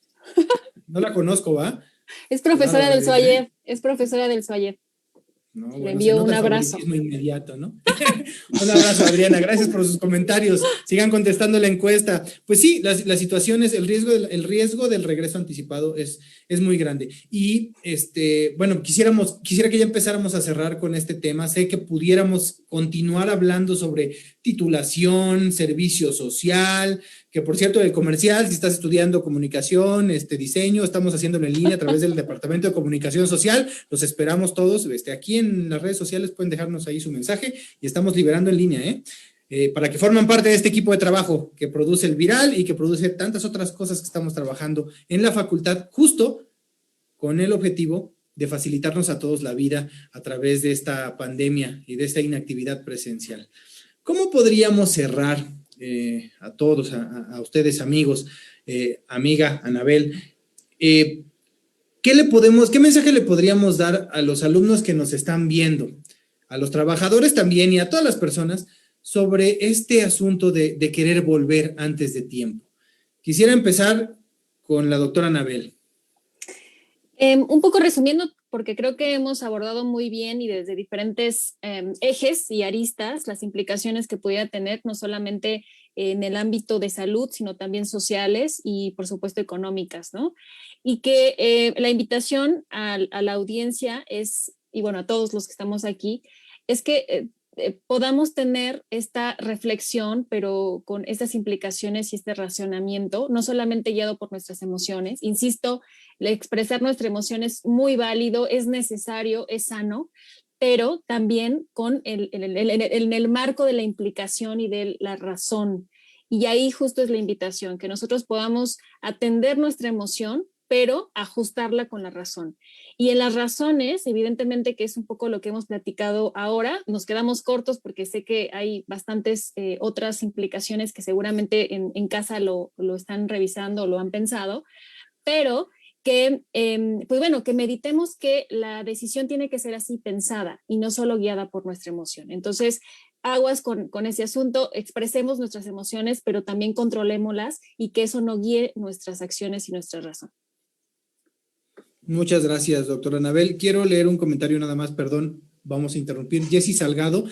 No la conozco, ¿va? Es profesora del SUAYEF. Es profesora del SUAYEF. No, bueno, le envío un abrazo. Inmediato, ¿no? Un abrazo, Adriana. Gracias por sus comentarios. Sigan contestando la encuesta. Pues sí, la situación es, el riesgo del regreso anticipado es muy grande. Y, bueno, quisiera que ya empezáramos a cerrar con este tema. Sé que pudiéramos continuar hablando sobre titulación, servicio social, que por cierto, el comercial, si estás estudiando comunicación, diseño, estamos haciéndolo en línea a través del Departamento de Comunicación Social, los esperamos todos, aquí en las redes sociales pueden dejarnos ahí su mensaje y estamos liberando en línea, para que forman parte de este equipo de trabajo que produce el Viral y que produce tantas otras cosas que estamos trabajando en la facultad, justo con el objetivo de facilitarnos a todos la vida a través de esta pandemia y de esta inactividad presencial. ¿Cómo podríamos cerrar a todos, a ustedes amigos, amiga Anabel, qué mensaje le podríamos dar a los alumnos que nos están viendo, a los trabajadores también y a todas las personas sobre este asunto de querer volver antes de tiempo? Quisiera empezar con la doctora Anabel. Un poco resumiendo, porque creo que hemos abordado muy bien y desde diferentes ejes y aristas las implicaciones que pudiera tener, no solamente en el ámbito de salud, sino también sociales y, por supuesto, económicas, ¿no? Y que la invitación a la audiencia es, y bueno, a todos los que estamos aquí, es que podamos tener esta reflexión, pero con estas implicaciones y este racionamiento, no solamente guiado por nuestras emociones. Insisto, expresar nuestra emoción es muy válido, es necesario, es sano, pero también en el marco de la implicación y de la razón. Y ahí justo es la invitación, que nosotros podamos atender nuestra emoción, pero ajustarla con la razón. Y en las razones, evidentemente que es un poco lo que hemos platicado ahora, nos quedamos cortos porque sé que hay bastantes otras implicaciones que seguramente en casa lo están revisando o lo han pensado, pero que, pues bueno, que meditemos que la decisión tiene que ser así pensada y no solo guiada por nuestra emoción. Entonces, aguas con ese asunto, expresemos nuestras emociones, pero también controlémoslas y que eso no guíe nuestras acciones y nuestra razón. Muchas gracias, doctora Anabel. Quiero leer un comentario nada más, perdón, vamos a interrumpir. Jessy Salgado.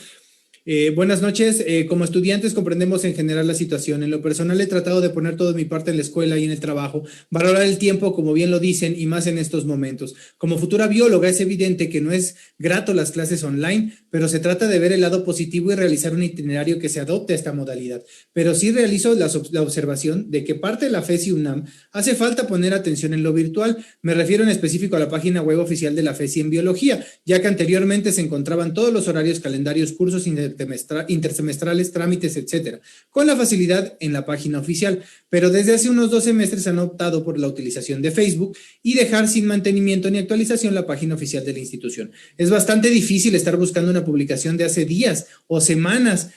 Buenas noches. Como estudiantes comprendemos en general la situación. En lo personal he tratado de poner todo de mi parte en la escuela y en el trabajo, valorar el tiempo, como bien lo dicen, y más en estos momentos. Como futura bióloga es evidente que no es grato las clases online, pero se trata de ver el lado positivo y realizar un itinerario que se adopte a esta modalidad. Pero sí realizo la observación de que parte de la FES y UNAM hace falta poner atención en lo virtual. Me refiero en específico a la página web oficial de la FES en biología, ya que anteriormente se encontraban todos los horarios, calendarios, cursos intersemestrales, trámites, etcétera, con la facilidad en la página oficial, pero desde hace unos 2 semestres han optado por la utilización de Facebook y dejar sin mantenimiento ni actualización la página oficial de la institución. Es bastante difícil estar buscando una publicación de hace días o semanas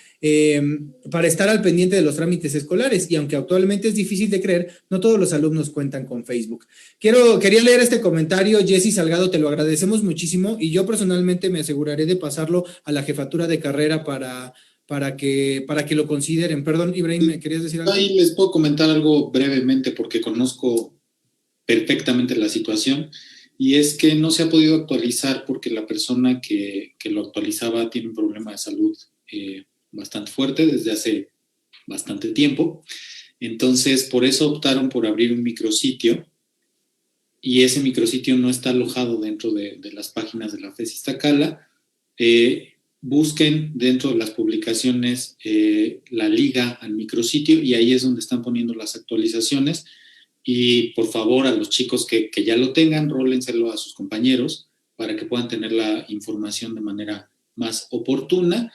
para estar al pendiente de los trámites escolares, y aunque actualmente es difícil de creer, no todos los alumnos cuentan con Facebook. Quería leer este comentario. Jessy Salgado, te lo agradecemos muchísimo, y yo personalmente me aseguraré de pasarlo a la jefatura de carrera para que lo consideren. Perdón, Ibrahim, ¿me querías decir algo? Ahí les puedo comentar algo brevemente porque conozco perfectamente la situación, y es que no se ha podido actualizar porque la persona que lo actualizaba tiene un problema de salud bastante fuerte desde hace bastante tiempo. Entonces, por eso optaron por abrir un micrositio, y ese micrositio no está alojado dentro de las páginas de la FES Iztacala. Busquen dentro de las publicaciones la liga al micrositio, y ahí es donde están poniendo las actualizaciones. Y por favor, a los chicos que ya lo tengan, rólenselo a sus compañeros para que puedan tener la información de manera más oportuna.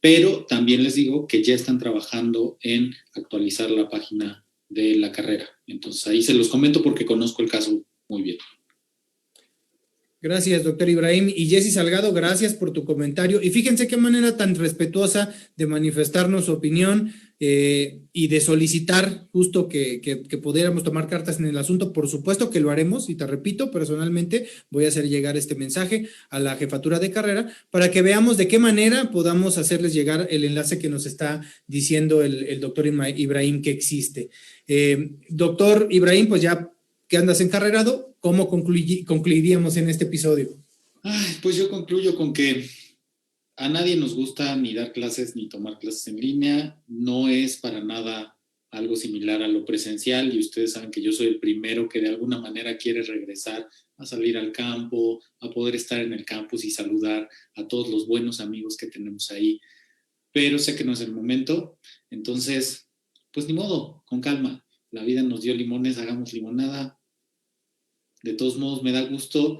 Pero también les digo que ya están trabajando en actualizar la página de la carrera. Entonces ahí se los comento porque conozco el caso muy bien. Gracias, doctor Ibrahim. Y Jessy Salgado, gracias por tu comentario. Y fíjense qué manera tan respetuosa de manifestarnos su opinión y de solicitar justo que pudiéramos tomar cartas en el asunto. Por supuesto que lo haremos, y te repito, personalmente voy a hacer llegar este mensaje a la jefatura de carrera para que veamos de qué manera podamos hacerles llegar el enlace que nos está diciendo el doctor Ibrahim que existe. Doctor Ibrahim, pues ya que andas encarrerado, ¿cómo concluiríamos en este episodio? Pues yo concluyo con que a nadie nos gusta ni dar clases ni tomar clases en línea. No es para nada algo similar a lo presencial, y ustedes saben que yo soy el primero que de alguna manera quiere regresar a salir al campo, a poder estar en el campus y saludar a todos los buenos amigos que tenemos ahí. Pero sé que no es el momento, entonces, pues ni modo, con calma. La vida nos dio limones, hagamos limonada. De todos modos, me da gusto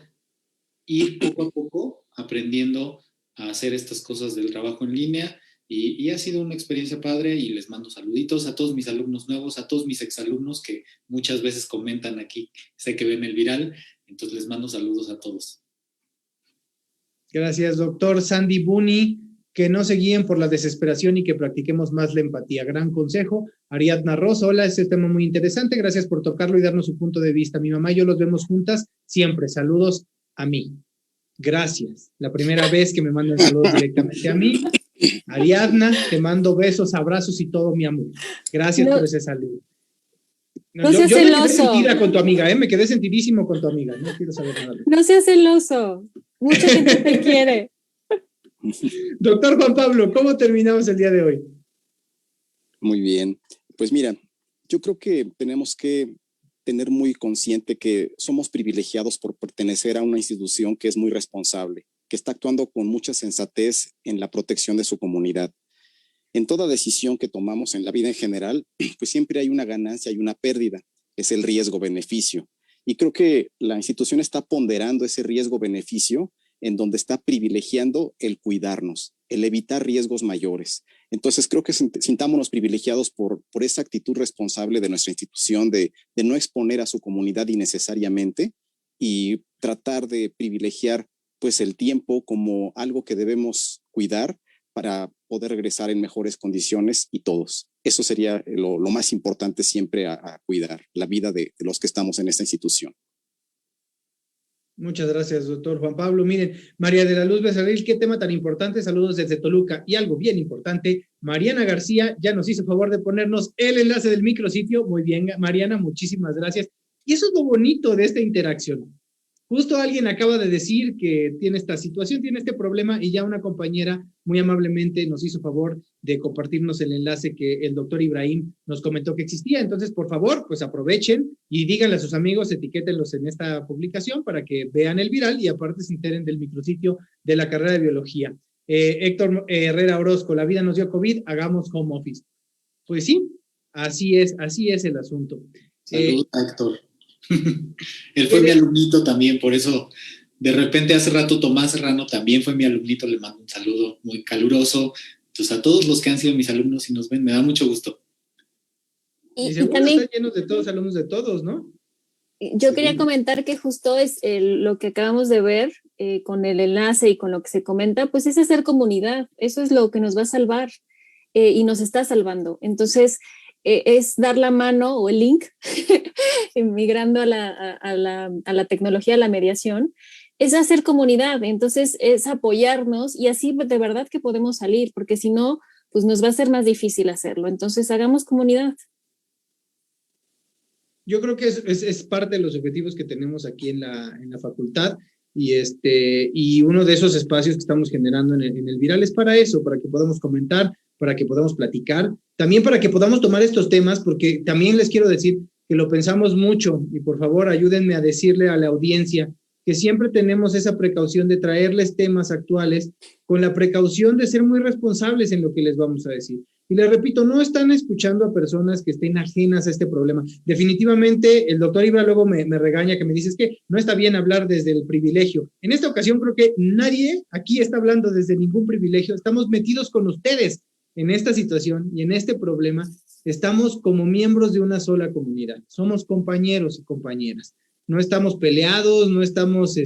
ir poco a poco aprendiendo a hacer estas cosas del trabajo en línea, y ha sido una experiencia padre, y les mando saluditos a todos mis alumnos nuevos, a todos mis exalumnos que muchas veces comentan aquí, sé que ven el viral, entonces les mando saludos a todos. Gracias, doctor Sandy Buni. Que no se guíen por la desesperación y que practiquemos más la empatía. Gran consejo. Ariadna Rosa, hola, este tema muy interesante, gracias por tocarlo y darnos su punto de vista. Mi mamá y yo los vemos juntas siempre. Saludos a mí. Gracias. La primera vez que me mandan saludos directamente a mí. Ariadna, te mando besos, abrazos y todo mi amor. Gracias por ese saludo. No seas celoso. Me quedé sentida con tu amiga, me quedé sentidísimo con tu amiga. No quiero saber nada. No seas celoso. Mucha gente te quiere. Doctor Juan Pablo, ¿cómo terminamos el día de hoy? Muy bien. Pues mira, yo creo que tenemos que tener muy consciente que somos privilegiados por pertenecer a una institución que es muy responsable, que está actuando con mucha sensatez en la protección de su comunidad. En toda decisión que tomamos en la vida en general, pues siempre hay una ganancia y una pérdida, es el riesgo-beneficio. Y creo que la institución está ponderando ese riesgo-beneficio en donde está privilegiando el cuidarnos, el evitar riesgos mayores. Entonces creo que sintámonos privilegiados por esa actitud responsable de nuestra institución de no exponer a su comunidad innecesariamente y tratar de privilegiar pues el tiempo como algo que debemos cuidar para poder regresar en mejores condiciones, y todos. Eso sería lo más importante siempre a cuidar, la vida de los que estamos en esta institución. Muchas gracias, doctor Juan Pablo. Miren, María de la Luz Becerril, qué tema tan importante. Saludos desde Toluca. Y algo bien importante, Mariana García ya nos hizo favor de ponernos el enlace del micrositio. Muy bien, Mariana, muchísimas gracias. Y eso es lo bonito de esta interacción. Justo alguien acaba de decir que tiene esta situación, tiene este problema, y ya una compañera muy amablemente nos hizo favor de compartirnos el enlace que el doctor Ibrahim nos comentó que existía. Entonces, por favor, pues aprovechen y díganle a sus amigos, etiquétenlos en esta publicación para que vean el viral y aparte se enteren del micrositio de la carrera de biología. Héctor Herrera Orozco, la vida nos dio COVID, hagamos home office. Pues sí, así es el asunto. Saludos, Héctor. Él fue mi alumnito también, por eso de repente hace rato Tomás Serrano también fue mi alumnito, le mando un saludo muy caluroso. Entonces a todos los que han sido mis alumnos y nos ven, me da mucho gusto. Y seguro también están llenos de todos, alumnos de todos, ¿no? Yo quería comentar que justo es lo que acabamos de ver con el enlace y con lo que se comenta, pues es hacer comunidad, eso es lo que nos va a salvar y nos está salvando. Entonces, es dar la mano o el link, migrando a la tecnología, a la mediación, es hacer comunidad, entonces es apoyarnos y así de verdad que podemos salir, porque si no, pues nos va a ser más difícil hacerlo. Entonces hagamos comunidad. Yo creo que es parte de los objetivos que tenemos aquí en la facultad, y uno de esos espacios que estamos generando en el viral es para eso, para que podamos comentar, para que podamos platicar, también para que podamos tomar estos temas, porque también les quiero decir que lo pensamos mucho, y por favor ayúdenme a decirle a la audiencia que siempre tenemos esa precaución de traerles temas actuales con la precaución de ser muy responsables en lo que les vamos a decir. Y les repito, no están escuchando a personas que estén ajenas a este problema. Definitivamente, el doctor Ibra luego me regaña, que me dice, es que no está bien hablar desde el privilegio. En esta ocasión creo que nadie aquí está hablando desde ningún privilegio. Estamos metidos con ustedes en esta situación y en este problema. Estamos como miembros de una sola comunidad. Somos compañeros y compañeras. No estamos peleados, no estamos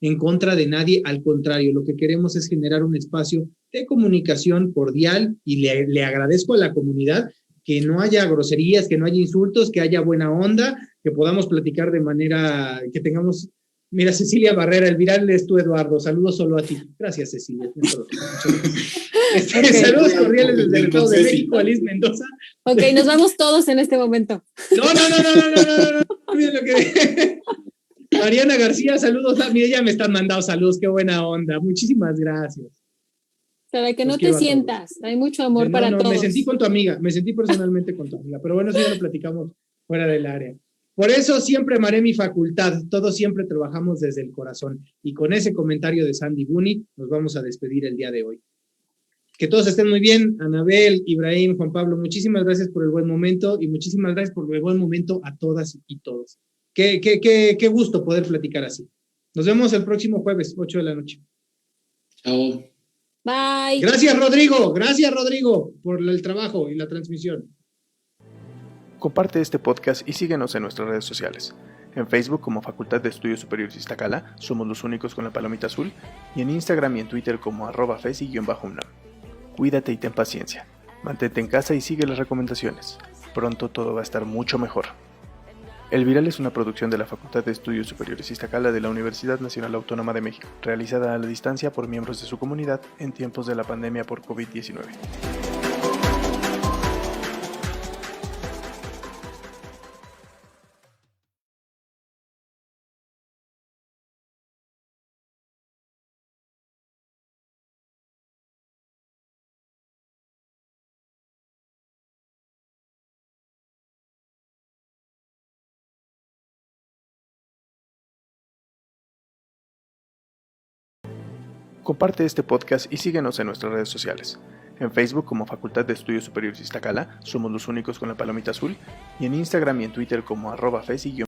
en contra de nadie, al contrario, lo que queremos es generar un espacio de comunicación cordial y le agradezco a la comunidad que no haya groserías, que no haya insultos, que haya buena onda, que podamos platicar de manera que tengamos... Mira, Cecilia Barrera, el viral es tú, Eduardo. Saludos solo a ti. Gracias, Cecilia. Okay. Saludos cordiales desde el Estado de México, Alice Mendoza. Ok, nos vamos todos en este momento. No. Miren lo que... Mariana García, saludos. Mira, ya me están mandando saludos. Qué buena onda. Muchísimas gracias. Para que no te sientas. Hay mucho amor para todos. Me sentí con tu amiga. Me sentí personalmente con tu amiga. Pero bueno, eso ya lo platicamos fuera del área. Por eso siempre amaré mi facultad, todos siempre trabajamos desde el corazón. Y con ese comentario de Sandy Buni nos vamos a despedir el día de hoy. Que todos estén muy bien, Anabel, Ibrahim, Juan Pablo, muchísimas gracias por el buen momento y muchísimas gracias por el buen momento a todas y todos. Qué gusto poder platicar así. Nos vemos el próximo jueves, 8 de la noche. Chao. Bye. Gracias, Rodrigo, por el trabajo y la transmisión. Comparte este podcast y síguenos en nuestras redes sociales. En Facebook como Facultad de Estudios Superiores Iztacala, somos los únicos con la palomita azul, y en Instagram y en Twitter como @fesi_UNAM. Cuídate y ten paciencia. Mantente en casa y sigue las recomendaciones. Pronto todo va a estar mucho mejor. El Viral es una producción de la Facultad de Estudios Superiores Iztacala de la Universidad Nacional Autónoma de México, realizada a la distancia por miembros de su comunidad en tiempos de la pandemia por COVID-19. Comparte este podcast y síguenos en nuestras redes sociales. En Facebook como Facultad de Estudios Superiores Iztacala, somos los únicos con la palomita azul, y en Instagram y en Twitter como @fesi_.